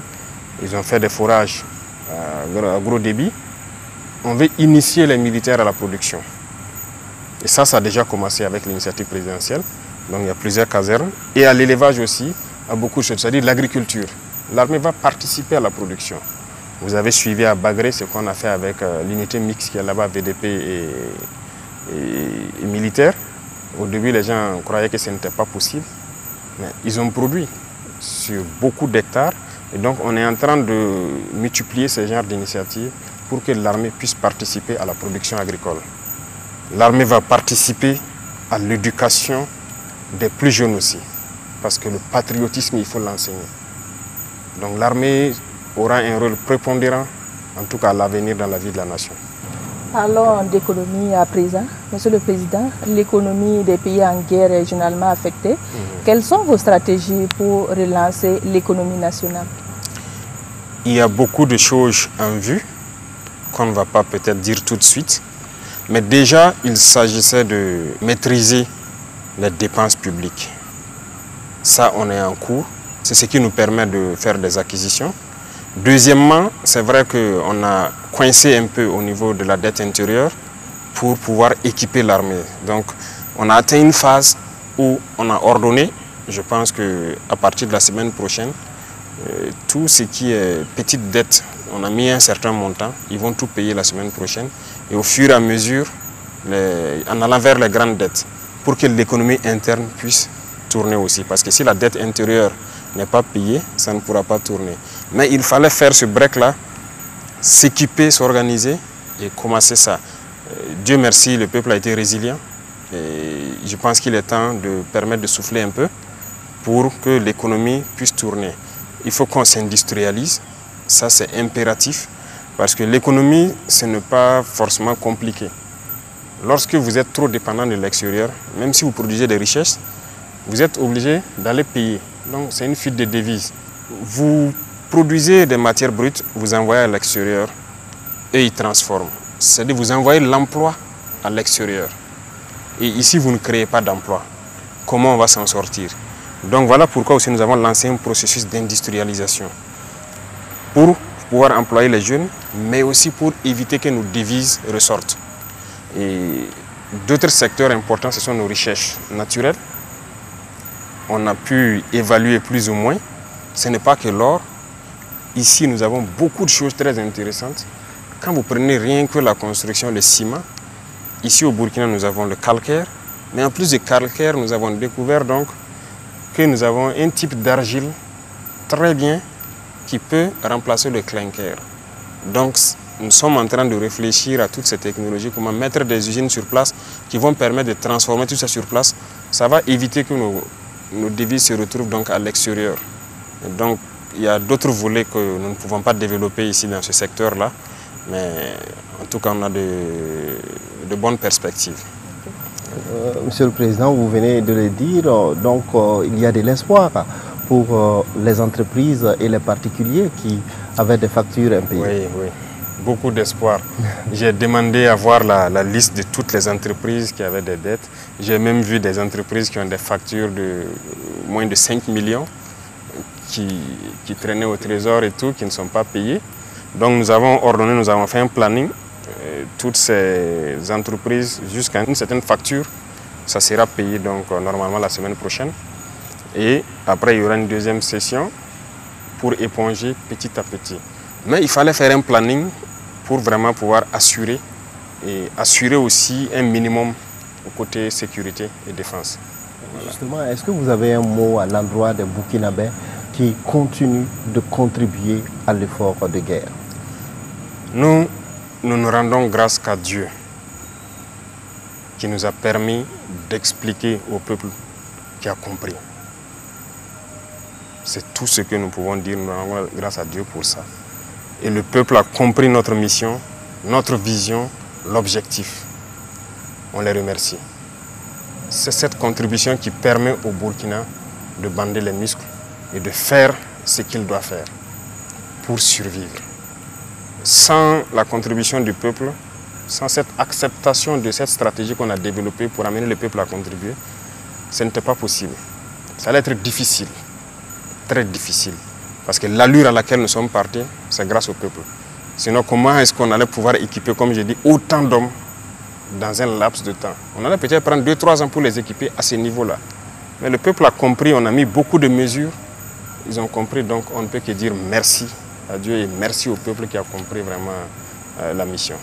Ils ont fait des forages à gros débit. On veut initier les militaires à la production. Et ça a déjà commencé avec l'initiative présidentielle. Donc il y a plusieurs casernes. Et à l'élevage aussi, à beaucoup de choses, c'est-à-dire l'agriculture. L'armée va participer à la production. Vous avez suivi à Bagré ce qu'on a fait avec l'unité mixte qui est là-bas, VDP et militaire. Au début, les gens croyaient que ce n'était pas possible. Mais ils ont produit sur beaucoup d'hectares. Et donc on est en train de multiplier ce genre d'initiatives pour que l'armée puisse participer à la production agricole. L'armée va participer à l'éducation des plus jeunes aussi, parce que le patriotisme, il faut l'enseigner. Donc l'armée aura un rôle prépondérant, en tout cas à l'avenir dans la vie de la nation. Parlons d'économie à présent. Monsieur le Président, l'économie des pays en guerre est généralement affectée. Quelles sont vos stratégies pour relancer l'économie nationale? Il y a beaucoup de choses en vue qu'on ne va pas peut-être dire tout de suite. Mais déjà, il s'agissait de maîtriser les dépenses publiques. Ça, on est en cours. C'est ce qui nous permet de faire des acquisitions. Deuxièmement, c'est vrai qu'on a coincé un peu au niveau de la dette intérieure pour pouvoir équiper l'armée. Donc, on a atteint une phase où on a ordonné, je pense qu'à partir de la semaine prochaine, tout ce qui est petite dette, on a mis un certain montant, ils vont tout payer la semaine prochaine. Et au fur et à mesure, en allant vers les grandes dettes, pour que l'économie interne puisse tourner aussi. Parce que si la dette intérieure n'est pas payée, ça ne pourra pas tourner. Mais il fallait faire ce break-là, s'équiper, s'organiser et commencer ça. Dieu merci, le peuple a été résilient. Et je pense qu'il est temps de permettre de souffler un peu pour que l'économie puisse tourner. Il faut qu'on s'industrialise, ça c'est impératif, parce que l'économie, ce n'est pas forcément compliqué. Lorsque vous êtes trop dépendant de l'extérieur, même si vous produisez des richesses, vous êtes obligé d'aller payer. Donc c'est une fuite de devises. Vous produisez des matières brutes, vous envoyez à l'extérieur et ils transforment. C'est-à-dire vous envoyez l'emploi à l'extérieur. Et ici, vous ne créez pas d'emploi. Comment on va s'en sortir? Donc voilà pourquoi aussi nous avons lancé un processus d'industrialisation pour pouvoir employer les jeunes, mais aussi pour éviter que nos devises ressortent. Et d'autres secteurs importants, ce sont nos richesses naturelles. On a pu évaluer plus ou moins. Ce n'est pas que l'or. ici, nous avons beaucoup de choses très intéressantes. Quand vous prenez rien que la construction, le ciment, ici au Burkina, nous avons le calcaire. Mais en plus du calcaire, nous avons découvert donc que nous avons un type d'argile très bien qui peut remplacer le clinker. Donc, nous sommes en train de réfléchir à toutes ces technologies, comment mettre des usines sur place qui vont permettre de transformer tout ça sur place. Ça va éviter que nos devises se retrouvent donc à l'extérieur. Donc, il y a d'autres volets que nous ne pouvons pas développer ici dans ce secteur-là, mais en tout cas, on a de bonnes perspectives. Monsieur le Président, vous venez de le dire, donc il y a de l'espoir pour les entreprises et les particuliers qui avaient des factures impayées. Oui, oui, beaucoup d'espoir. J'ai demandé à voir la liste de toutes les entreprises qui avaient des dettes. J'ai même vu des entreprises qui ont des factures de moins de 5 millions qui traînaient au trésor et tout, qui ne sont pas payées. Donc nous avons ordonné, nous avons fait un planning. Toutes ces entreprises, jusqu'à une certaine facture, ça sera payé donc normalement la semaine prochaine. Et après, il y aura une deuxième session pour éponger petit à petit. Mais il fallait faire un planning pour vraiment pouvoir assurer et assurer aussi un minimum au côté sécurité et défense. Voilà. Justement, est-ce que vous avez un mot à l'endroit des Burkinabés qui continuent de contribuer à l'effort de guerre? Nous ne rendons grâce qu'à Dieu qui nous a permis d'expliquer au peuple qui a compris. C'est tout ce que nous pouvons dire, nous rendons grâce à Dieu pour ça. Et le peuple a compris notre mission, notre vision, l'objectif. On les remercie. C'est cette contribution qui permet au Burkina de bander les muscles et de faire ce qu'il doit faire pour survivre. Sans la contribution du peuple, sans cette acceptation de cette stratégie qu'on a développée pour amener le peuple à contribuer, ce n'était pas possible. Ça allait être difficile, très difficile. Parce que l'allure à laquelle nous sommes partis, c'est grâce au peuple. Sinon, comment est-ce qu'on allait pouvoir équiper, comme j'ai dit, autant d'hommes dans un laps de temps? On allait peut-être prendre 2-3 ans pour les équiper à ce niveau-là. Mais le peuple a compris, on a mis beaucoup de mesures. Ils ont compris, donc on ne peut que dire merci à Dieu et merci au peuple qui a compris vraiment la mission.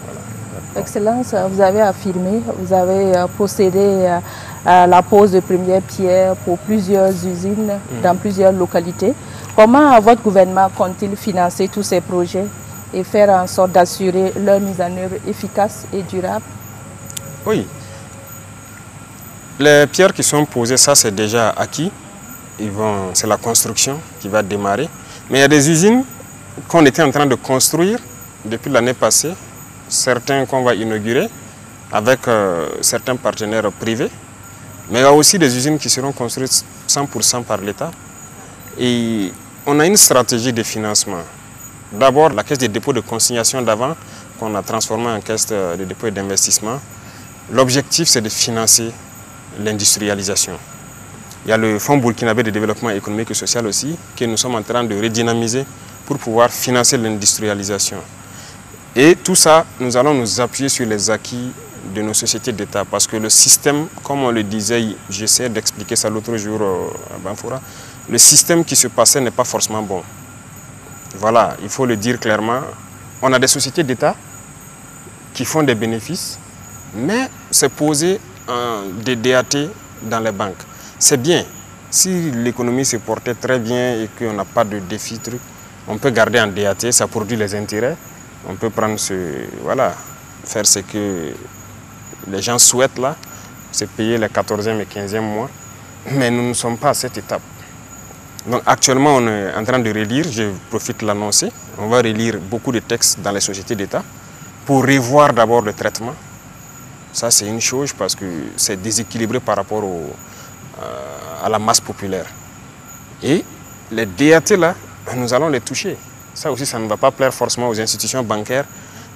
Voilà. Excellence, vous avez affirmé, vous avez procédé à la pose de première pierre pour plusieurs usines dans plusieurs localités. Comment votre gouvernement compte-t-il financer tous ces projets et faire en sorte d'assurer leur mise en œuvre efficace et durable? Oui. Les pierres qui sont posées, ça c'est déjà acquis. C'est la construction qui va démarrer. Mais il y a des usines qu'on était en train de construire depuis l'année passée, certains qu'on va inaugurer avec certains partenaires privés. Mais il y a aussi des usines qui seront construites 100% par l'État. Et on a une stratégie de financement. D'abord, la caisse de dépôt de consignation d'avant, qu'on a transformée en caisse de dépôt et d'investissement. L'objectif, c'est de financer l'industrialisation. Il y a le Fonds burkinabé de développement économique et social aussi, que nous sommes en train de redynamiser pour pouvoir financer l'industrialisation. Et tout ça, nous allons nous appuyer sur les acquis de nos sociétés d'État. Parce que le système, comme on le disait, j'essaie d'expliquer ça l'autre jour à Banfoura, le système qui se passait n'est pas forcément bon. Voilà, il faut le dire clairement. On a des sociétés d'État qui font des bénéfices, mais c'est posé des DAT dans les banques. C'est bien. Si l'économie se portait très bien et qu'on n'a pas de défi, on peut garder en DAT, ça produit les intérêts. On peut prendre voilà, faire ce que les gens souhaitent là, c'est payer les 14e et 15e mois. Mais nous ne sommes pas à cette étape. Donc actuellement, on est en train de relire, je profite de l'annoncer, on va relire beaucoup de textes dans les sociétés d'État pour revoir d'abord le traitement. Ça, c'est une chose parce que c'est déséquilibré par rapport à la masse populaire. Et les DAT là, nous allons les toucher. Ça aussi, ça ne va pas plaire forcément aux institutions bancaires,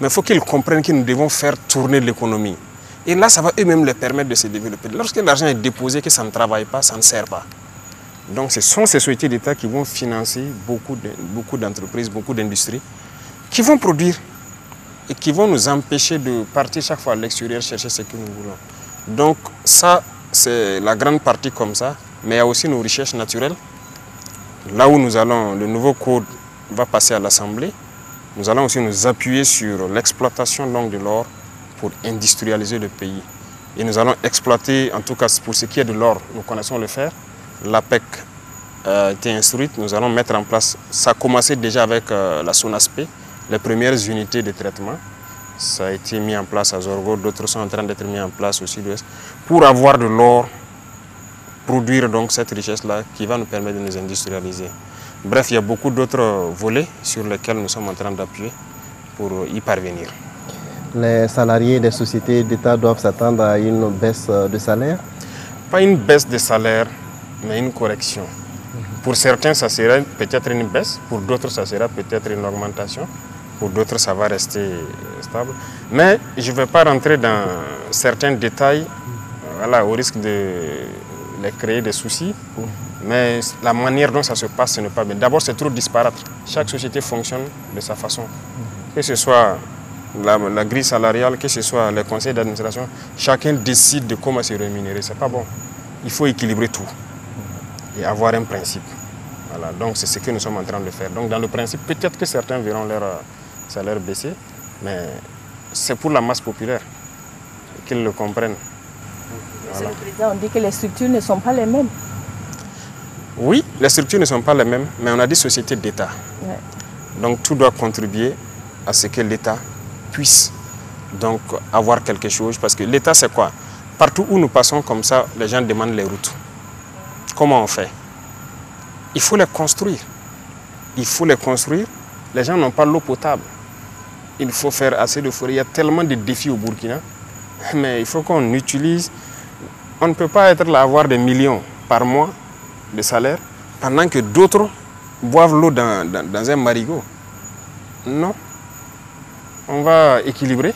mais il faut qu'ils comprennent que nous devons faire tourner l'économie. Et là, ça va eux-mêmes les permettre de se développer. Lorsque l'argent est déposé, que ça ne travaille pas, ça ne sert pas. Donc ce sont ces sociétés d'État qui vont financer beaucoup d'entreprises, beaucoup d'industries, qui vont produire et qui vont nous empêcher de partir chaque fois à l'extérieur chercher ce que nous voulons. Donc ça, c'est la grande partie comme ça, mais il y a aussi nos recherches naturelles. Là où nous allons, le nouveau code va passer à l'Assemblée, nous allons aussi nous appuyer sur l'exploitation de l'or pour industrialiser le pays. Et nous allons exploiter, en tout cas pour ce qui est de l'or, nous connaissons le faire. L'APEC a été instruite, nous allons mettre en place, ça a commencé déjà avec la SONASP, les premières unités de traitement. Ça a été mis en place à Zorgo, d'autres sont en train d'être mis en place au sud-ouest, pour avoir de l'or, produire donc cette richesse-là qui va nous permettre de nous industrialiser. Bref, il y a beaucoup d'autres volets sur lesquels nous sommes en train d'appuyer pour y parvenir. Les salariés des sociétés d'État doivent s'attendre à une baisse de salaire? Pas une baisse de salaire, mais une correction. Pour certains, ça sera peut-être une baisse, pour d'autres, ça sera peut-être une augmentation, pour d'autres, ça va rester stable. Mais je ne vais pas rentrer dans certains détails, voilà, au risque de les créer des soucis. Mais la manière dont ça se passe, ce n'est pas bien. D'abord, c'est trop disparate. Chaque société fonctionne de sa façon. Que ce soit la grille salariale, que ce soit les conseils d'administration, chacun décide de comment se rémunérer. Ce n'est pas bon. Il faut équilibrer tout et avoir un principe. Voilà. Donc, c'est ce que nous sommes en train de faire. Donc, dans le principe, peut-être que certains verront leur salaire baisser, mais c'est pour la masse populaire qu'ils le comprennent. Voilà. Monsieur le Président, on dit que les structures ne sont pas les mêmes. Oui, les structures ne sont pas les mêmes, mais on a des sociétés d'État. Ouais. Donc tout doit contribuer à ce que l'État puisse donc avoir quelque chose. Parce que l'État, c'est quoi? Partout où nous passons comme ça, les gens demandent les routes. Comment on fait? Il faut les construire. Il faut les construire. Les gens n'ont pas l'eau potable. Il faut faire assez de forêts. Il y a tellement de défis au Burkina. Mais il faut qu'on utilise. On ne peut pas être là à avoir des millions par mois de salaire pendant que d'autres boivent l'eau dans un marigot. Non. On va équilibrer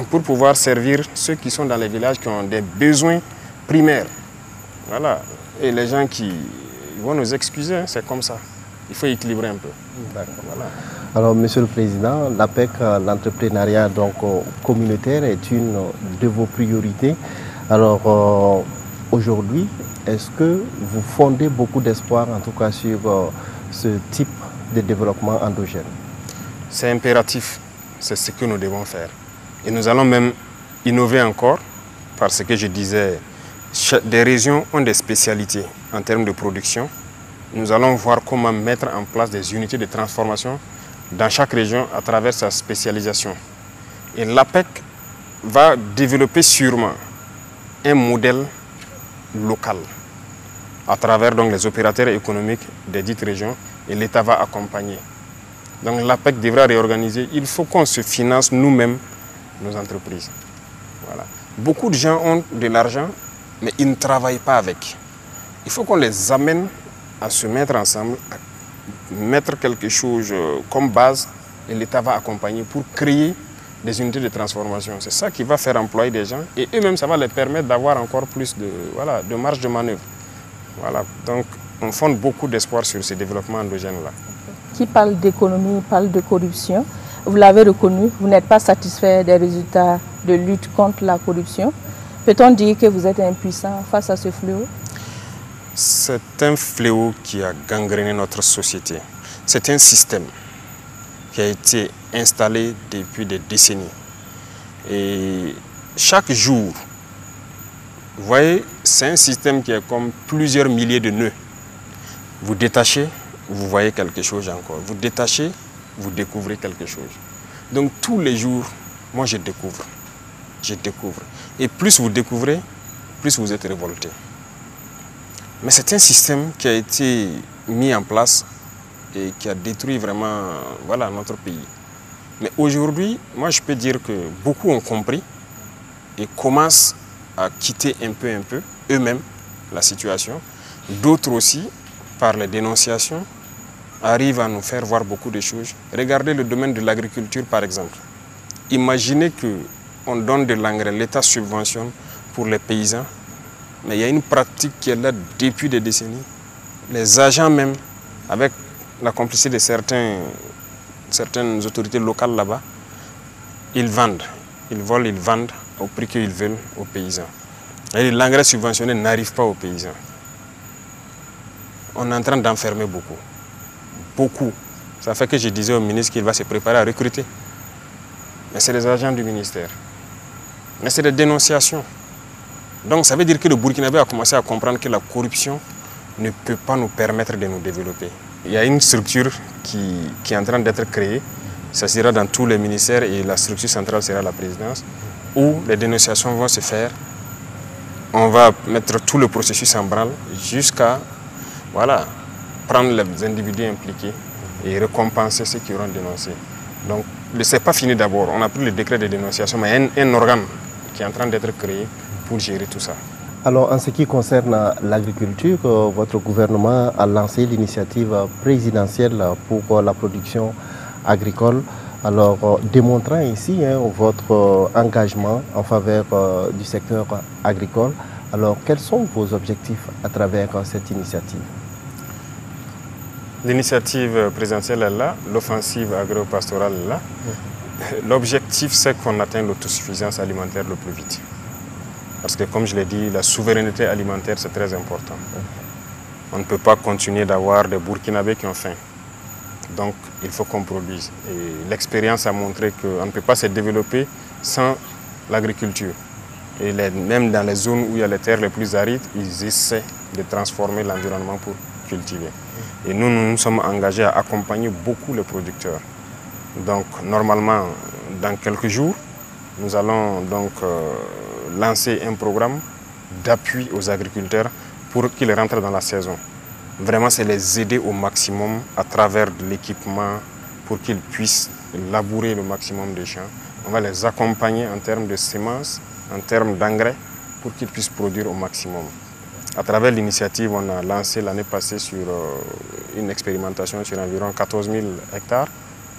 pour pouvoir servir ceux qui sont dans les villages qui ont des besoins primaires. Voilà. Et les gens qui vont nous excuser, hein, c'est comme ça. Il faut équilibrer un peu. Voilà. Alors, Monsieur le Président, l'APEC, l'entrepreneuriat communautaire est une de vos priorités. Alors, aujourd'hui, est-ce que vous fondez beaucoup d'espoir, en tout cas, sur ce type de développement endogène? C'est impératif, c'est ce que nous devons faire. Et nous allons même innover encore, parce que je disais, des régions ont des spécialités en termes de production. Nous allons voir comment mettre en place des unités de transformation dans chaque région à travers sa spécialisation. Et l'APEC va développer sûrement un modèle local à travers donc, les opérateurs économiques des dites régions et l'État va accompagner. Donc l'APEC devra réorganiser. Il faut qu'on se finance nous-mêmes nos entreprises. Voilà. Beaucoup de gens ont de l'argent, mais ils ne travaillent pas avec. Il faut qu'on les amène à se mettre ensemble, à mettre quelque chose comme base et l'État va accompagner pour créer des unités de transformation. C'est ça qui va faire employer des gens et eux-mêmes, ça va les permettre d'avoir encore plus de marge de manœuvre. Voilà. Donc, on fonde beaucoup d'espoir sur ces développements endogènes-là. Qui parle d'économie, parle de corruption. Vous l'avez reconnu, vous n'êtes pas satisfait des résultats de lutte contre la corruption. Peut-on dire que vous êtes impuissant face à ce fléau? C'est un fléau qui a gangréné notre société. C'est un système qui a été installé depuis des décennies. Et chaque jour, vous voyez, c'est un système qui est comme plusieurs milliers de nœuds. Vous détachez, vous voyez quelque chose encore. Vous détachez, vous découvrez quelque chose. Donc tous les jours, moi je découvre. Je découvre. Et plus vous découvrez, plus vous êtes révolté. Mais c'est un système qui a été mis en place et qui a détruit vraiment notre pays. Mais aujourd'hui, moi je peux dire que beaucoup ont compris et commencent à quitter un peu eux-mêmes la situation. D'autres aussi, par les dénonciations, arrivent à nous faire voir beaucoup de choses. Regardez le domaine de l'agriculture par exemple. Imaginez qu'on donne de l'engrais, l'État subventionne pour les paysans, mais il y a une pratique qui est là depuis des décennies. Les agents même, avec la complicité de certaines autorités locales là-bas, ils vendent. Ils volent, ils vendent au prix qu'ils veulent aux paysans. Et l'engrais subventionné n'arrive pas aux paysans. On est en train d'enfermer beaucoup. Beaucoup. Ça fait que je disais au ministre qu'il va se préparer à recruter. Mais c'est les agents du ministère. Mais c'est des dénonciations. Donc ça veut dire que le Burkinabé a commencé à comprendre que la corruption ne peut pas nous permettre de nous développer. Il y a une structure qui est en train d'être créée. Ça sera dans tous les ministères et la structure centrale sera la présidence, où les dénonciations vont se faire. On va mettre tout le processus en branle jusqu'à prendre les individus impliqués et récompenser ceux qui auront dénoncé. Donc, ce n'est pas fini d'abord. On a pris le décret de dénonciation, mais il y a un organe qui est en train d'être créé pour gérer tout ça. Alors, en ce qui concerne l'agriculture, votre gouvernement a lancé l'initiative présidentielle pour la production agricole. Alors, démontrant ici votre engagement en faveur du secteur agricole, alors quels sont vos objectifs à travers cette initiative? L'initiative présidentielle est là, l'offensive agro-pastorale est là. L'objectif, c'est qu'on atteigne l'autosuffisance alimentaire le plus vite. Parce que, comme je l'ai dit, la souveraineté alimentaire, c'est très important. On ne peut pas continuer d'avoir des Burkinabés qui ont faim. Donc, il faut qu'on produise. Et l'expérience a montré qu'on ne peut pas se développer sans l'agriculture. Et même dans les zones où il y a les terres les plus arides, ils essaient de transformer l'environnement pour cultiver. Et nous nous sommes engagés à accompagner beaucoup les producteurs. Donc, normalement, dans quelques jours, nous allons donc lancer un programme d'appui aux agriculteurs pour qu'ils rentrent dans la saison. Vraiment, c'est les aider au maximum à travers de l'équipement pour qu'ils puissent labourer le maximum des champs. On va les accompagner en termes de semences, en termes d'engrais, pour qu'ils puissent produire au maximum. À travers l'initiative, on a lancé l'année passée sur une expérimentation sur environ 14 000 hectares.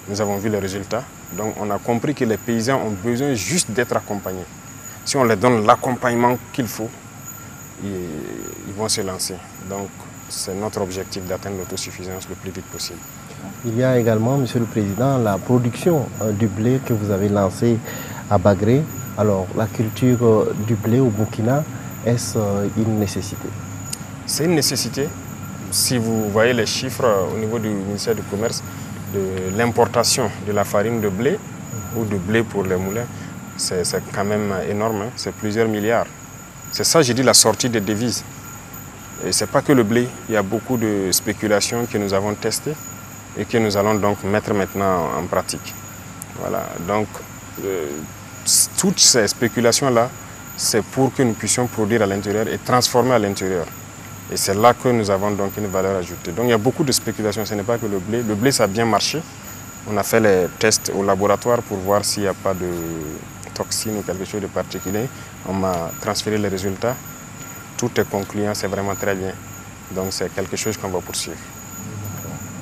Nous avons vu les résultats. Donc on a compris que les paysans ont besoin juste d'être accompagnés. Si on leur donne l'accompagnement qu'il faut, ils vont se lancer. Donc c'est notre objectif d'atteindre l'autosuffisance le plus vite possible. Il y a également, Monsieur le Président, la production du blé que vous avez lancée à Bagré. Alors la culture du blé au Burkina, est-ce une nécessité? C'est une nécessité. Si vous voyez les chiffres au niveau du ministère du Commerce, de l'importation de la farine de blé ou de blé pour les moulins, c'est quand même énorme, hein? C'est plusieurs milliards. C'est ça, j'ai dit, la sortie des devises. Et ce n'est pas que le blé, il y a beaucoup de spéculations que nous avons testées et que nous allons donc mettre maintenant en pratique. Voilà, donc toutes ces spéculations-là, c'est pour que nous puissions produire à l'intérieur et transformer à l'intérieur. Et c'est là que nous avons donc une valeur ajoutée. Donc il y a beaucoup de spéculations, ce n'est pas que le blé. Le blé, ça a bien marché. On a fait les tests au laboratoire pour voir s'il n'y a pas de toxines ou quelque chose de particulier. On m'a transféré les résultats. Tout est concluant, c'est vraiment très bien. Donc c'est quelque chose qu'on va poursuivre.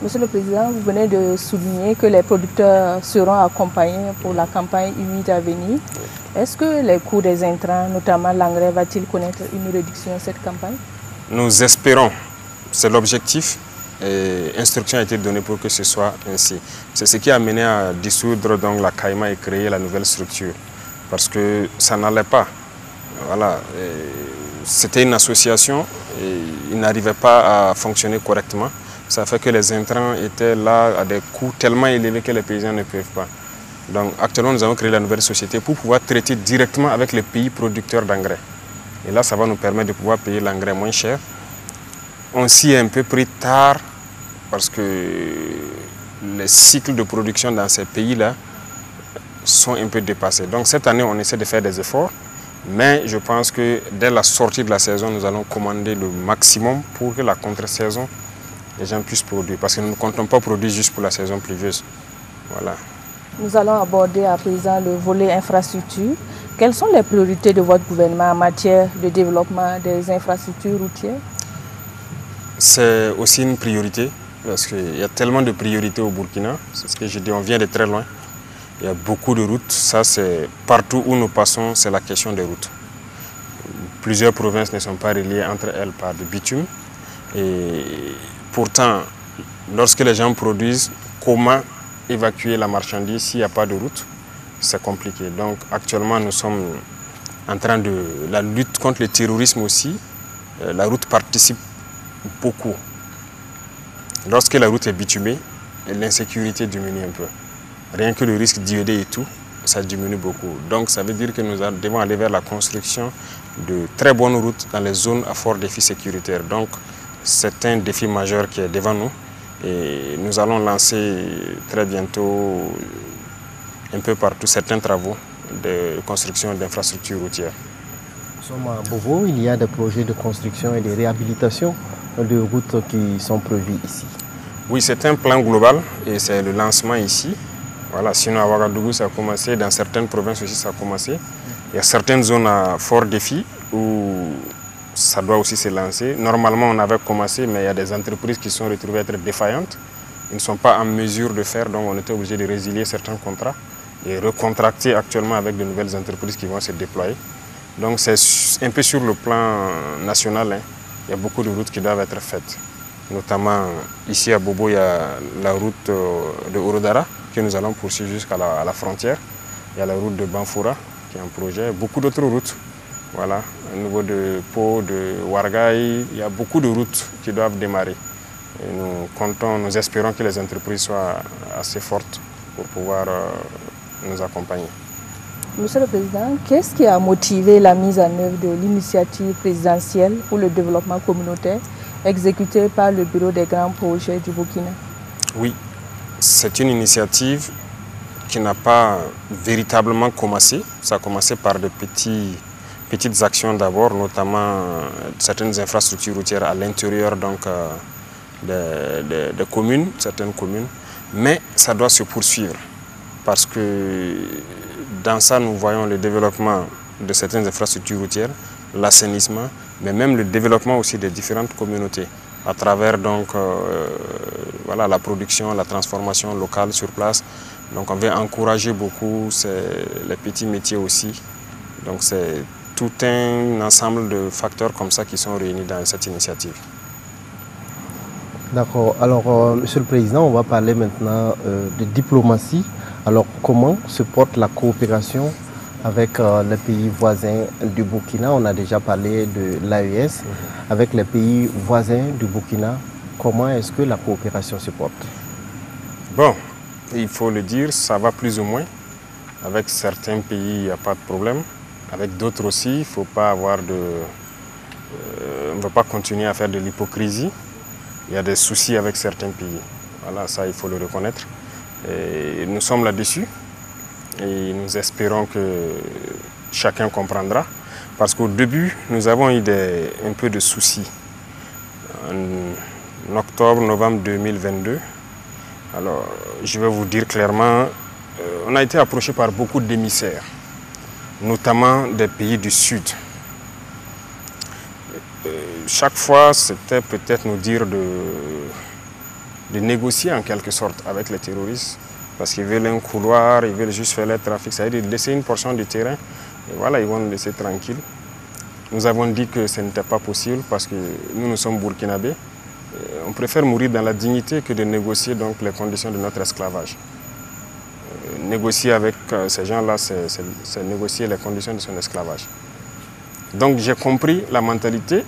Monsieur le Président, vous venez de souligner que les producteurs seront accompagnés pour la campagne humide à venir. Est-ce que les coûts des intrants, notamment l'engrais, va-t-il connaître une réduction cette campagne? Nous espérons, c'est l'objectif, et instruction a été donnée pour que ce soit ainsi. C'est ce qui a mené à dissoudre donc la CAIMA et créer la nouvelle structure, parce que ça n'allait pas. Voilà, c'était une association et il n'arrivait pas à fonctionner correctement. Ça fait que les intrants étaient là à des coûts tellement élevés que les paysans ne peuvent pas. Donc actuellement, nous avons créé la nouvelle société pour pouvoir traiter directement avec les pays producteurs d'engrais. Et là, ça va nous permettre de pouvoir payer l'engrais moins cher. On s'y est un peu pris tard parce que les cycles de production dans ces pays-là sont un peu dépassés. Donc cette année, on essaie de faire des efforts. Mais je pense que dès la sortie de la saison, nous allons commander le maximum pour que la contre-saison, les gens puissent produire. Parce que nous ne comptons pas produire juste pour la saison pluvieuse. Voilà. Nous allons aborder à présent le volet infrastructure. Quelles sont les priorités de votre gouvernement en matière de développement des infrastructures routières? C'est aussi une priorité parce qu'il y a tellement de priorités au Burkina. C'est ce que je dis, on vient de très loin. Il y a beaucoup de routes. Ça, c'est partout où nous passons, c'est la question des routes. Plusieurs provinces ne sont pas reliées entre elles par du bitume. Et pourtant, lorsque les gens produisent, comment évacuer la marchandise s'il n'y a pas de route? C'est compliqué. Donc actuellement, nous sommes en train de la lutte contre le terrorisme aussi. La route participe beaucoup. Lorsque la route est bitumée, l'insécurité diminue un peu. Rien que le risque d'IED et tout, ça diminue beaucoup. Donc ça veut dire que nous devons aller vers la construction de très bonnes routes dans les zones à fort défi sécuritaire. Donc c'est un défi majeur qui est devant nous et nous allons lancer très bientôt un peu partout certains travaux de construction d'infrastructures routières. Nous sommes à Bobo, il y a des projets de construction et de réhabilitation de routes qui sont prévus ici. Oui, c'est un plan global et c'est le lancement ici. Voilà, sinon à Ouagadougou ça a commencé, dans certaines provinces aussi ça a commencé. Il y a certaines zones à fort défi où ça doit aussi se lancer. Normalement on avait commencé, mais il y a des entreprises qui sont retrouvées être défaillantes. Ils ne sont pas en mesure de faire, donc on était obligé de résilier certains contrats et recontracter actuellement avec de nouvelles entreprises qui vont se déployer. Donc c'est un peu sur le plan national, hein. Il y a beaucoup de routes qui doivent être faites. Notamment ici à Bobo, il y a la route de Orodara que nous allons poursuivre jusqu'à la frontière. Il y a la route de Banfoura qui est un projet, beaucoup d'autres routes. Voilà, au niveau de Pau, de Ouargaï, il y a beaucoup de routes qui doivent démarrer. Et nous espérons que les entreprises soient assez fortes pour pouvoir nous accompagner. Monsieur le Président, qu'est-ce qui a motivé la mise en œuvre de l'initiative présidentielle pour le développement communautaire exécutée par le Bureau des grands projets du Burkina? Oui, c'est une initiative qui n'a pas véritablement commencé. Ça a commencé par de petites actions d'abord, notamment certaines infrastructures routières à l'intérieur des communes, certaines communes. Mais ça doit se poursuivre parce que dans ça, nous voyons le développement de certaines infrastructures routières, l'assainissement, mais même le développement aussi des différentes communautés à travers voilà, la production, la transformation locale sur place. Donc on veut encourager beaucoup les petits métiers aussi. Donc c'est tout un ensemble de facteurs comme ça qui sont réunis dans cette initiative. D'accord. Alors, Monsieur le Président, on va parler maintenant de diplomatie. Alors, comment se porte la coopération avec les pays voisins du Burkina? On a déjà parlé de l'AES. Avec les pays voisins du Burkina, comment est-ce que la coopération se porte? Bon, il faut le dire, ça va plus ou moins. Avec certains pays, il n'y a pas de problème. Avec d'autres aussi, il ne faut pas avoir on ne va pas continuer à faire de l'hypocrisie. Il y a des soucis avec certains pays. Voilà, ça, il faut le reconnaître. Et nous sommes là-dessus et nous espérons que chacun comprendra. Parce qu'au début, nous avons eu un peu de soucis. En octobre, novembre 2022, alors je vais vous dire clairement, on a été approché par beaucoup d'émissaires, notamment des pays du Sud. Chaque fois, c'était peut-être nous dire de négocier en quelque sorte avec les terroristes, parce qu'ils veulent un couloir, ils veulent juste faire le trafic, c'est-à-dire laisser une portion du terrain, et voilà, ils vont nous laisser tranquilles. Nous avons dit que ce n'était pas possible parce que nous sommes burkinabés. On préfère mourir dans la dignité que de négocier donc, les conditions de notre esclavage. Négocier avec ces gens-là, c'est négocier les conditions de son esclavage. Donc j'ai compris la mentalité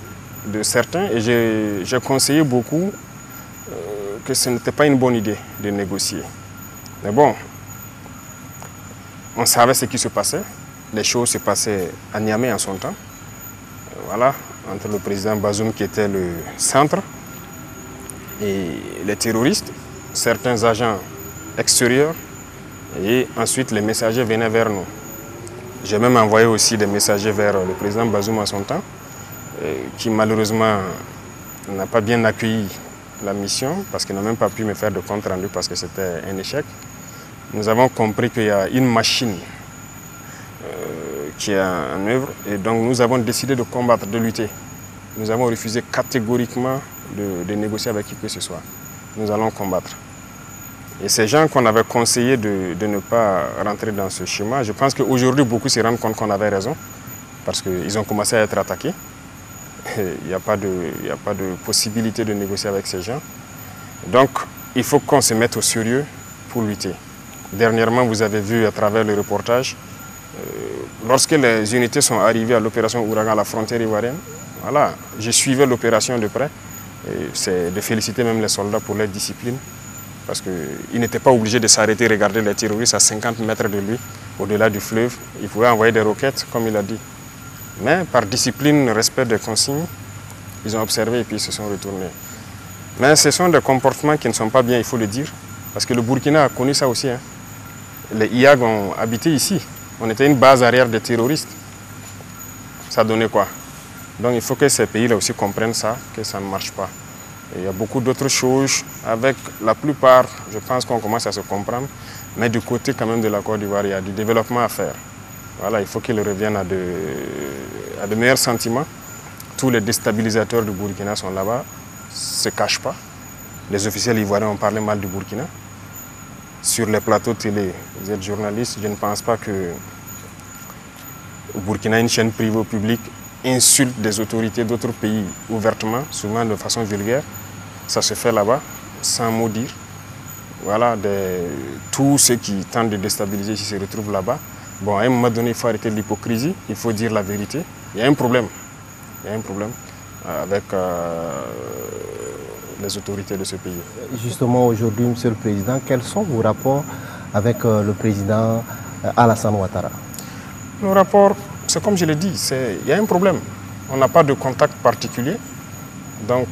de certains et j'ai conseillé beaucoup que ce n'était pas une bonne idée de négocier. Mais bon, on savait ce qui se passait. Les choses se passaient à Niamey en son temps. Voilà, entre le président Bazoum qui était le centre et les terroristes, certains agents extérieurs, et ensuite les messagers venaient vers nous. J'ai même envoyé aussi des messagers vers le président Bazoum en son temps, qui malheureusement n'a pas bien accueilli la mission parce qu'il n'a même pas pu me faire de compte rendu parce que c'était un échec. Nous avons compris qu'il y a une machine qui est en œuvre et donc nous avons décidé de combattre, de lutter. Nous avons refusé catégoriquement de négocier avec qui que ce soit. Nous allons combattre. Et ces gens qu'on avait conseillé de ne pas rentrer dans ce schéma, je pense qu'aujourd'hui beaucoup se rendent compte qu'on avait raison parce qu'ils ont commencé à être attaqués. Il n'y a pas de possibilité de négocier avec ces gens. Donc il faut qu'on se mette au sérieux pour lutter. Dernièrement, vous avez vu à travers le reportage, lorsque les unités sont arrivées à l'opération Ouragan à la frontière ivoirienne, voilà, je suivais l'opération de près. C'est de féliciter même les soldats pour leur discipline. parce qu'il n'était pas obligé de s'arrêter, regarder les terroristes à 50 mètres de lui, au-delà du fleuve. Il pouvait envoyer des roquettes, comme il a dit. Mais par discipline, respect des consignes, ils ont observé et puis ils se sont retournés. Mais ce sont des comportements qui ne sont pas bien, il faut le dire. Parce que le Burkina a connu ça aussi. Hein. Les IAG ont habité ici. On était une base arrière des terroristes. Ça donnait quoi? Donc il faut que ces pays-là aussi comprennent ça, que ça ne marche pas. Et il y a beaucoup d'autres choses. Avec la plupart, je pense qu'on commence à se comprendre. Mais du côté quand même de la Côte d'Ivoire, il y a du développement à faire. Voilà, il faut qu'ils reviennent à de meilleurs sentiments. Tous les déstabilisateurs du Burkina sont là-bas, ne se cachent pas. Les officiels ivoiriens ont parlé mal du Burkina. Sur les plateaux télé, vous êtes journaliste, je ne pense pas que au Burkina, une chaîne privée ou publique insulte des autorités d'autres pays ouvertement, souvent de façon vulgaire. Ça se fait là-bas, sans mot dire. Voilà, tous ceux qui tentent de déstabiliser ici se retrouvent là-bas. Bon, à un moment donné, il faut arrêter l'hypocrisie, il faut dire la vérité. Il y a un problème. Il y a un problème avec les autorités de ce pays. Justement, aujourd'hui, Monsieur le Président, quels sont vos rapports avec le président Alassane Ouattara? Nos rapports, c'est comme je l'ai dit, il y a un problème. On n'a pas de contact particulier. Donc,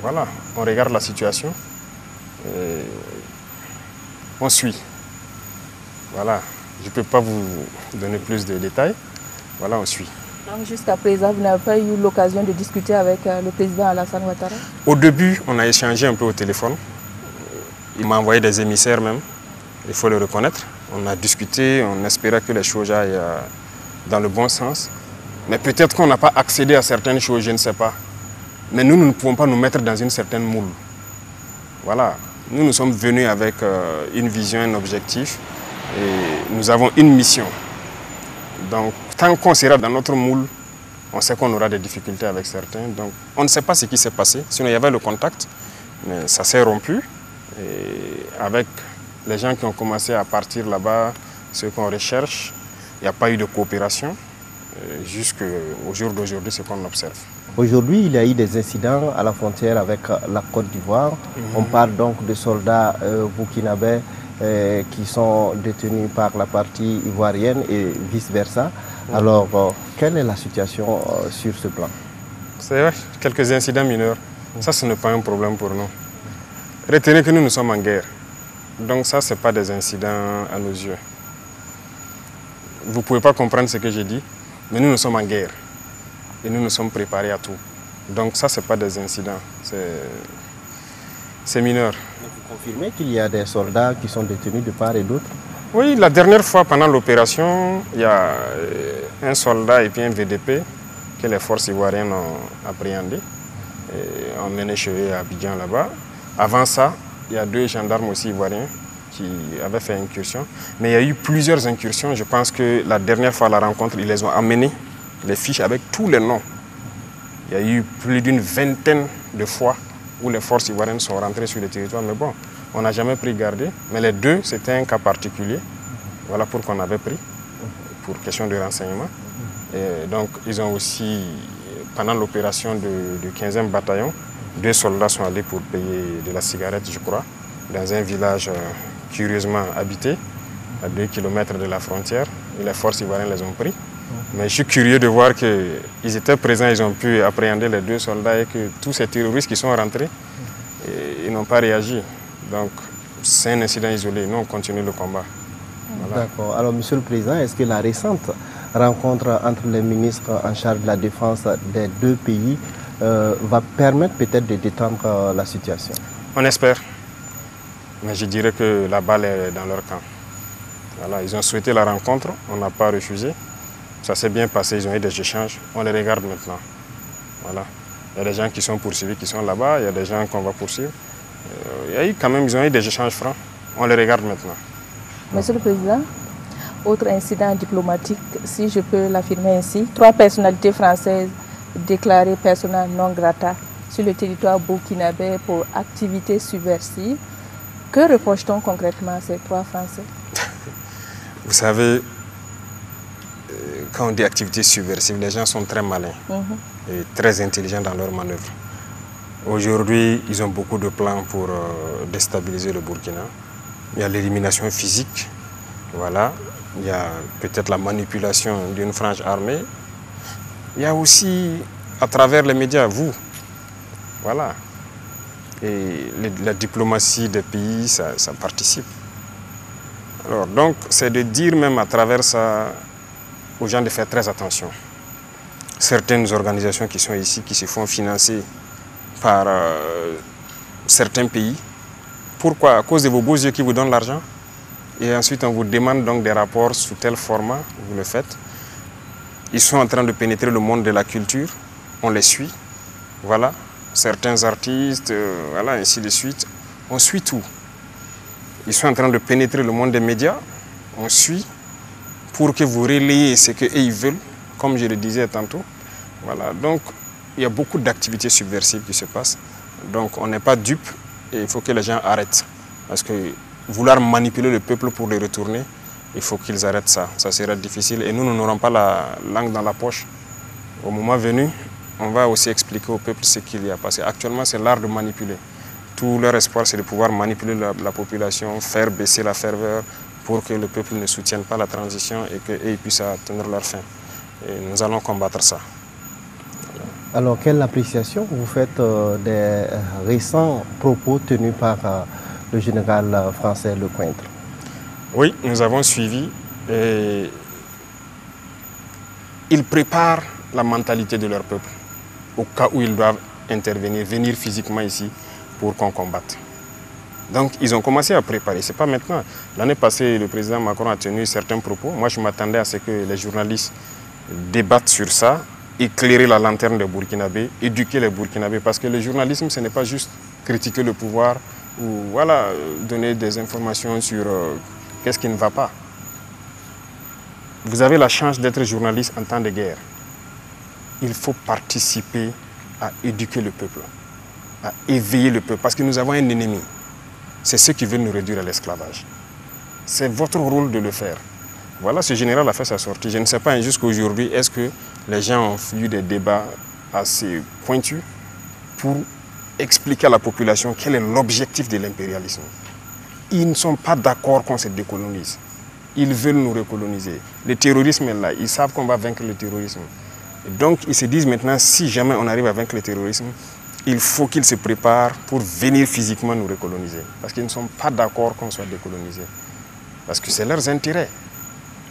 voilà, on regarde la situation. Et on suit. Voilà, je ne peux pas vous donner plus de détails. Voilà, on suit. Donc jusqu'à présent, vous n'avez pas eu l'occasion de discuter avec le président Alassane Ouattara? Au début, on a échangé un peu au téléphone. Il m'a envoyé des émissaires même, il faut le reconnaître. On a discuté, on espérait que les choses aillent dans le bon sens. Mais peut-être qu'on n'a pas accédé à certaines choses, je ne sais pas. Mais nous ne pouvons pas nous mettre dans une certaine moule. Voilà, nous sommes venus avec une vision, un objectif. Et nous avons une mission. Donc, tant qu'on sera dans notre moule, on sait qu'on aura des difficultés avec certains. Donc, on ne sait pas ce qui s'est passé. Sinon, il y avait le contact, mais ça s'est rompu. Et avec les gens qui ont commencé à partir là-bas, ceux qu'on recherche, il n'y a pas eu de coopération. Jusqu'au jour d'aujourd'hui, c'est ce qu'on observe. Aujourd'hui, il y a eu des incidents à la frontière avec la Côte d'Ivoire. On parle donc de soldats burkinabés qui sont détenus par la partie ivoirienne et vice-versa. Alors, quelle est la situation sur ce plan? C'est vrai, quelques incidents mineurs. Ça, ce n'est pas un problème pour nous. Retenez que nous sommes en guerre. Donc ça, ce n'est pas des incidents à nos yeux. Vous ne pouvez pas comprendre ce que j'ai dit, mais nous sommes en guerre. Et nous sommes préparés à tout. Donc ça, ce n'est pas des incidents. C'est mineur. Vous confirmez qu'il y a des soldats qui sont détenus de part et d'autre? Oui, la dernière fois, pendant l'opération, il y a un soldat et puis un VDP que les forces ivoiriennes ont appréhendé et ont mené chez eux à Abidjan là-bas. Avant ça, il y a 2 gendarmes aussi ivoiriens qui avaient fait incursion. Mais il y a eu plusieurs incursions. Je pense que la dernière fois à la rencontre, ils les ont amenés, les fiches avec tous les noms. Il y a eu plus d'une vingtaine de fois où les forces ivoiriennes sont rentrées sur le territoire. Mais bon, on n'a jamais pris garde. Mais les 2, c'était un cas particulier. Voilà pourquoi on avait pris, pour question de renseignement. Et donc, ils ont aussi, pendant l'opération du 15e bataillon, 2 soldats sont allés pour payer de la cigarette, je crois, dans un village curieusement habité, à 2 km de la frontière. Et les forces ivoiriennes les ont pris. Mais je suis curieux de voir qu'ils étaient présents, ils ont pu appréhender les 2 soldats et que tous ces terroristes qui sont rentrés, ils n'ont pas réagi. Donc, c'est un incident isolé. Nous, on continue le combat. Voilà. D'accord. Alors, Monsieur le Président, est-ce que la récente rencontre entre les ministres en charge de la défense des 2 pays va permettre peut-être de détendre la situation? On espère. Mais je dirais que la balle est dans leur camp. Voilà, ils ont souhaité la rencontre, on n'a pas refusé. Ça s'est bien passé, ils ont eu des échanges. On les regarde maintenant. Voilà. Il y a des gens qui sont poursuivis, qui sont là-bas. Il y a des gens qu'on va poursuivre. Il y a eu quand même, ils ont eu des échanges francs. On les regarde maintenant. Monsieur le Président, autre incident diplomatique, si je peux l'affirmer ainsi, 3 personnalités françaises déclarées persona non grata sur le territoire burkinabé pour activités subversives. Que reproche-t-on concrètement à ces 3 Français? Vous savez, quand on dit activités subversives, les gens sont très malins et très intelligents dans leurs manœuvres. Aujourd'hui, ils ont beaucoup de plans pour déstabiliser le Burkina. Il y a l'élimination physique, voilà. Il y a peut-être la manipulation d'une frange armée. Il y a aussi, à travers les médias, vous, voilà. Et la diplomatie des pays, ça participe. Alors, donc, c'est de dire même à travers ça aux gens de faire très attention. Certaines organisations qui sont ici, qui se font financer par certains pays. Pourquoi? À cause de vos beaux yeux qui vous donnent l'argent. Et ensuite, on vous demande donc des rapports sous tel format, vous le faites. Ils sont en train de pénétrer le monde de la culture, on les suit, voilà. Certains artistes, voilà, ainsi de suite. On suit tout. Ils sont en train de pénétrer le monde des médias, on suit, pour que vous relayez ce qu'ils veulent, comme je le disais tantôt. Voilà, donc il y a beaucoup d'activités subversives qui se passent. Donc on n'est pas dupe et il faut que les gens arrêtent. Parce que vouloir manipuler le peuple pour les retourner, il faut qu'ils arrêtent ça. Ça sera difficile et nous n'aurons pas la langue dans la poche. Au moment venu, on va aussi expliquer au peuple ce qu'il y a. Parce qu'actuellement, c'est l'art de manipuler. Tout leur espoir, c'est de pouvoir manipuler la population, faire baisser la ferveur pour que le peuple ne soutienne pas la transition et qu'ils puissent atteindre leur fin. Et nous allons combattre ça. Alors, quelle appréciation vous faites des récents propos tenus par le général français Lecointre? Oui, nous avons suivi. Et ils préparent la mentalité de leur peuple au cas où ils doivent intervenir, venir physiquement ici pour qu'on combatte. Donc, ils ont commencé à préparer. Ce n'est pas maintenant. L'année passée, le président Macron a tenu certains propos. Moi, je m'attendais à ce que les journalistes débattent sur ça, éclairer la lanterne des Burkinabés, éduquer les Burkinabés. Parce que le journalisme, ce n'est pas juste critiquer le pouvoir ou voilà, donner des informations sur qu'est-ce qui ne va pas. Vous avez la chance d'être journaliste en temps de guerre. Il faut participer à éduquer le peuple, à éveiller le peuple. Parce que nous avons un ennemi. C'est ceux qui veulent nous réduire à l'esclavage. C'est votre rôle de le faire. Voilà, ce général a fait sa sortie. Je ne sais pas jusqu'à aujourd'hui, est-ce que les gens ont eu des débats assez pointus pour expliquer à la population quel est l'objectif de l'impérialisme. Ils ne sont pas d'accord qu'on se décolonise. Ils veulent nous recoloniser. Le terrorisme est là. Ils savent qu'on va vaincre le terrorisme. Et donc, ils se disent maintenant, si jamais on arrive à vaincre le terrorisme, il faut qu'ils se préparent pour venir physiquement nous recoloniser. Parce qu'ils ne sont pas d'accord qu'on soit décolonisé. Parce que c'est leurs intérêts.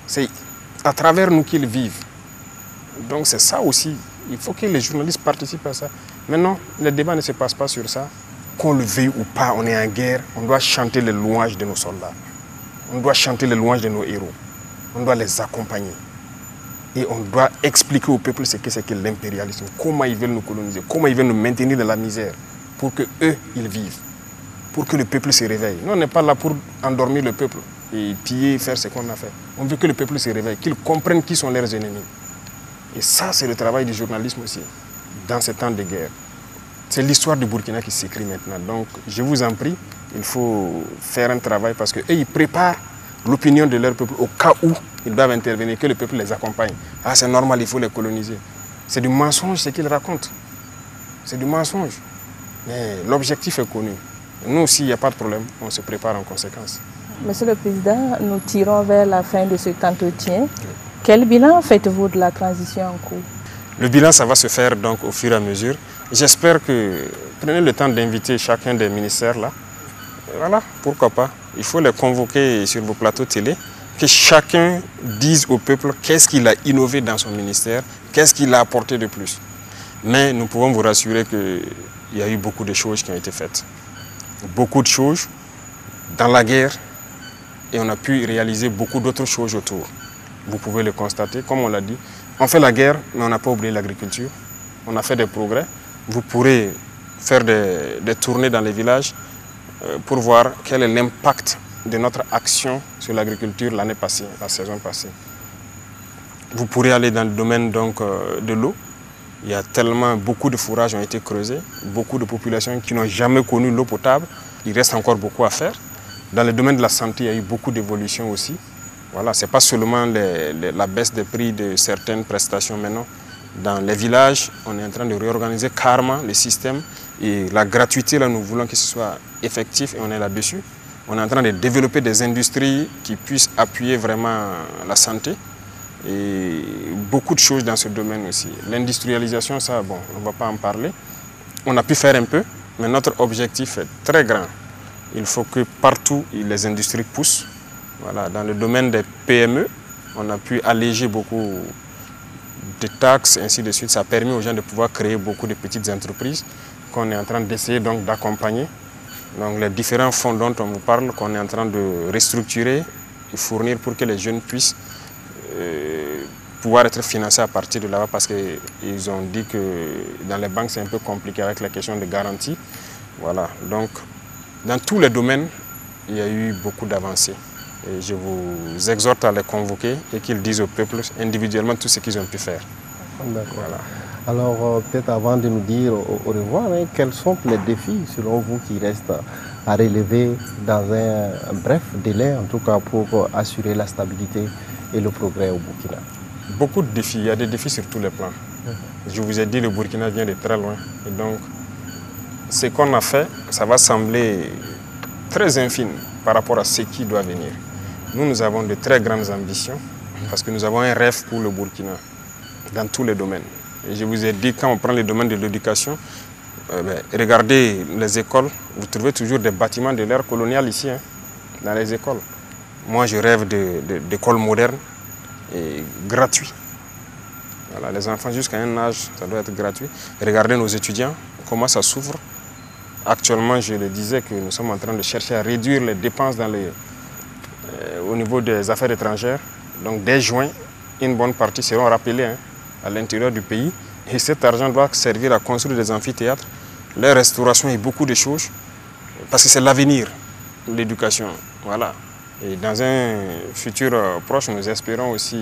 C'est à travers nous qu'ils vivent. Donc c'est ça aussi. Il faut que les journalistes participent à ça. Maintenant, le débat ne se passe pas sur ça. Qu'on le veuille ou pas, on est en guerre. On doit chanter les louanges de nos soldats. On doit chanter les louanges de nos héros. On doit les accompagner. Et on doit expliquer au peuple ce que c'est que l'impérialisme. Comment ils veulent nous coloniser. Comment ils veulent nous maintenir dans la misère. Pour qu'eux, ils vivent. Pour que le peuple se réveille. Nous, on n'est pas là pour endormir le peuple. Et piller, faire ce qu'on a fait. On veut que le peuple se réveille. Qu'ils comprennent qui sont leurs ennemis. Et ça, c'est le travail du journalisme aussi. Dans ces temps de guerre. C'est l'histoire du Burkina qui s'écrit maintenant. Donc, je vous en prie, il faut faire un travail parce qu'eux, ils préparent l'opinion de leur peuple au cas où ils doivent intervenir, que le peuple les accompagne. Ah, c'est normal, il faut les coloniser. C'est du mensonge ce qu'ils racontent. C'est du mensonge. Mais l'objectif est connu. Nous aussi, il n'y a pas de problème. On se prépare en conséquence. Monsieur le Président, nous tirons vers la fin de cet entretien. Oui. Quel bilan faites-vous de la transition en cours? Le bilan, ça va se faire donc au fur et à mesure. J'espère que prenez le temps d'inviter chacun des ministères là. Voilà, pourquoi pas. Il faut les convoquer sur vos plateaux télé, que chacun dise au peuple qu'est-ce qu'il a innové dans son ministère, qu'est-ce qu'il a apporté de plus. Mais nous pouvons vous rassurer qu'il y a eu beaucoup de choses qui ont été faites. Beaucoup de choses dans la guerre et on a pu réaliser beaucoup d'autres choses autour. Vous pouvez le constater, comme on l'a dit. On fait la guerre, mais on n'a pas oublié l'agriculture. On a fait des progrès. Vous pourrez faire des tournées dans les villages pour voir quel est l'impact de notre action sur l'agriculture l'année passée, la saison passée. Vous pourrez aller dans le domaine donc, de l'eau. Il y a tellement, beaucoup de fourrages ont été creusés, beaucoup de populations qui n'ont jamais connu l'eau potable. Il reste encore beaucoup à faire. Dans le domaine de la santé, il y a eu beaucoup d'évolutions aussi. Voilà, ce n'est pas seulement la baisse des prix de certaines prestations maintenant. Dans les villages, on est en train de réorganiser carrément le système. Et la gratuité, là, nous voulons que ce soit effectif et on est là-dessus. On est en train de développer des industries qui puissent appuyer vraiment la santé. Et beaucoup de choses dans ce domaine aussi. L'industrialisation, ça, bon, on ne va pas en parler. On a pu faire un peu, mais notre objectif est très grand. Il faut que partout, les industries poussent. Voilà, dans le domaine des PME, on a pu alléger beaucoup de taxes, ainsi de suite. Ça a permis aux gens de pouvoir créer beaucoup de petites entreprises qu'on est en train d'essayer donc d'accompagner. Donc les différents fonds dont on vous parle, qu'on est en train de restructurer et fournir pour que les jeunes puissent pouvoir être financés à partir de là-bas, parce qu'ils ont dit que dans les banques c'est un peu compliqué avec la question de garantie. Voilà, donc dans tous les domaines, il y a eu beaucoup d'avancées. Et je vous exhorte à les convoquer et qu'ils disent au peuple individuellement tout ce qu'ils ont pu faire. D'accord. Voilà. Alors, peut-être avant de nous dire au revoir, quels sont les défis, selon vous, qui restent à relever dans un bref délai, en tout cas pour assurer la stabilité et le progrès au Burkina? Beaucoup de défis, il y a des défis sur tous les plans. Je vous ai dit, le Burkina vient de très loin. Et donc, ce qu'on a fait, ça va sembler très infime par rapport à ce qui doit venir. Nous avons de très grandes ambitions parce que nous avons un rêve pour le Burkina dans tous les domaines. Et je vous ai dit, quand on prend le domaine de l'éducation, regardez les écoles, vous trouvez toujours des bâtiments de l'ère coloniale ici, dans les écoles. Moi, je rêve d'écoles modernes et gratuites. Voilà, les enfants jusqu'à un âge, ça doit être gratuit. Regardez nos étudiants, comment ça s'ouvre. Actuellement, je le disais que nous sommes en train de chercher à réduire les dépenses au niveau des affaires étrangères. Donc dès juin, une bonne partie seront rappelées à l'intérieur du pays. Et cet argent doit servir à construire des amphithéâtres, la restauration et beaucoup de choses. Parce que c'est l'avenir, l'éducation. Voilà. Et dans un futur proche, nous espérons aussi,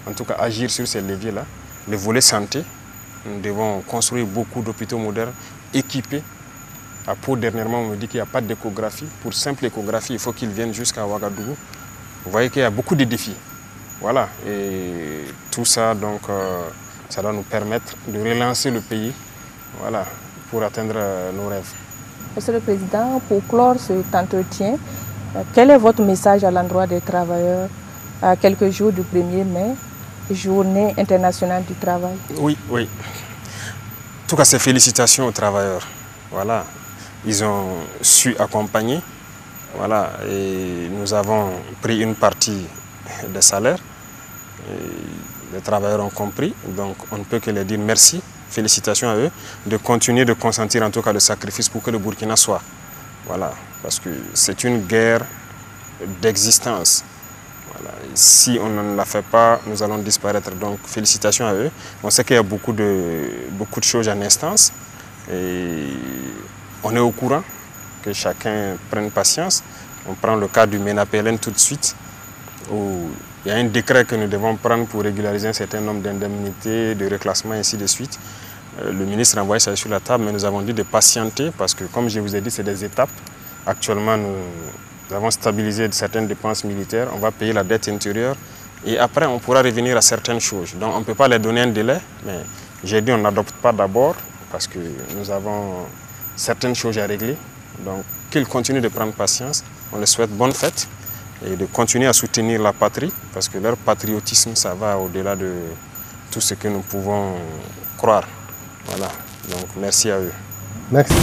en tout cas, agir sur ces leviers-là. Le volet santé, nous devons construire beaucoup d'hôpitaux modernes, équipés. À Pau, dernièrement, on me dit qu'il n'y a pas d'échographie. Pour simple échographie, il faut qu'ils viennent jusqu'à Ouagadougou. Vous voyez qu'il y a beaucoup de défis. Voilà. Et tout ça, donc, ça doit nous permettre de relancer le pays, voilà, pour atteindre nos rêves. Monsieur le Président, pour clore cet entretien, quel est votre message à l'endroit des travailleurs à quelques jours du 1er mai, journée internationale du travail? Oui. En tout cas, c'est félicitations aux travailleurs. Voilà. Ils ont su accompagner. Voilà. Et nous avons pris une partie des salaires. Et les travailleurs ont compris. Donc, on ne peut que leur dire merci. Félicitations à eux de continuer de consentir en tout cas le sacrifice pour que le Burkina soit. Voilà. Parce que c'est une guerre d'existence. Voilà. Si on ne la fait pas, nous allons disparaître. Donc, félicitations à eux. On sait qu'il y a beaucoup de choses en instance. Et on est au courant que chacun prenne patience. On prend le cas du MENAPLN tout de suite, où il y a un décret que nous devons prendre pour régulariser un certain nombre d'indemnités, de reclassements, ainsi de suite. Le ministre a envoyé ça sur la table, mais nous avons dit de patienter parce que, comme je vous ai dit, c'est des étapes. Actuellement, nous avons stabilisé certaines dépenses militaires, on va payer la dette intérieure et après, on pourra revenir à certaines choses. Donc, on ne peut pas leur donner un délai, mais j'ai dit on n'adopte pas d'abord parce que nous avons certaines choses à régler. Donc, qu'ils continuent de prendre patience. On leur souhaite bonne fête et de continuer à soutenir la patrie parce que leur patriotisme, ça va au-delà de tout ce que nous pouvons croire. Voilà. Donc, merci à eux. Merci.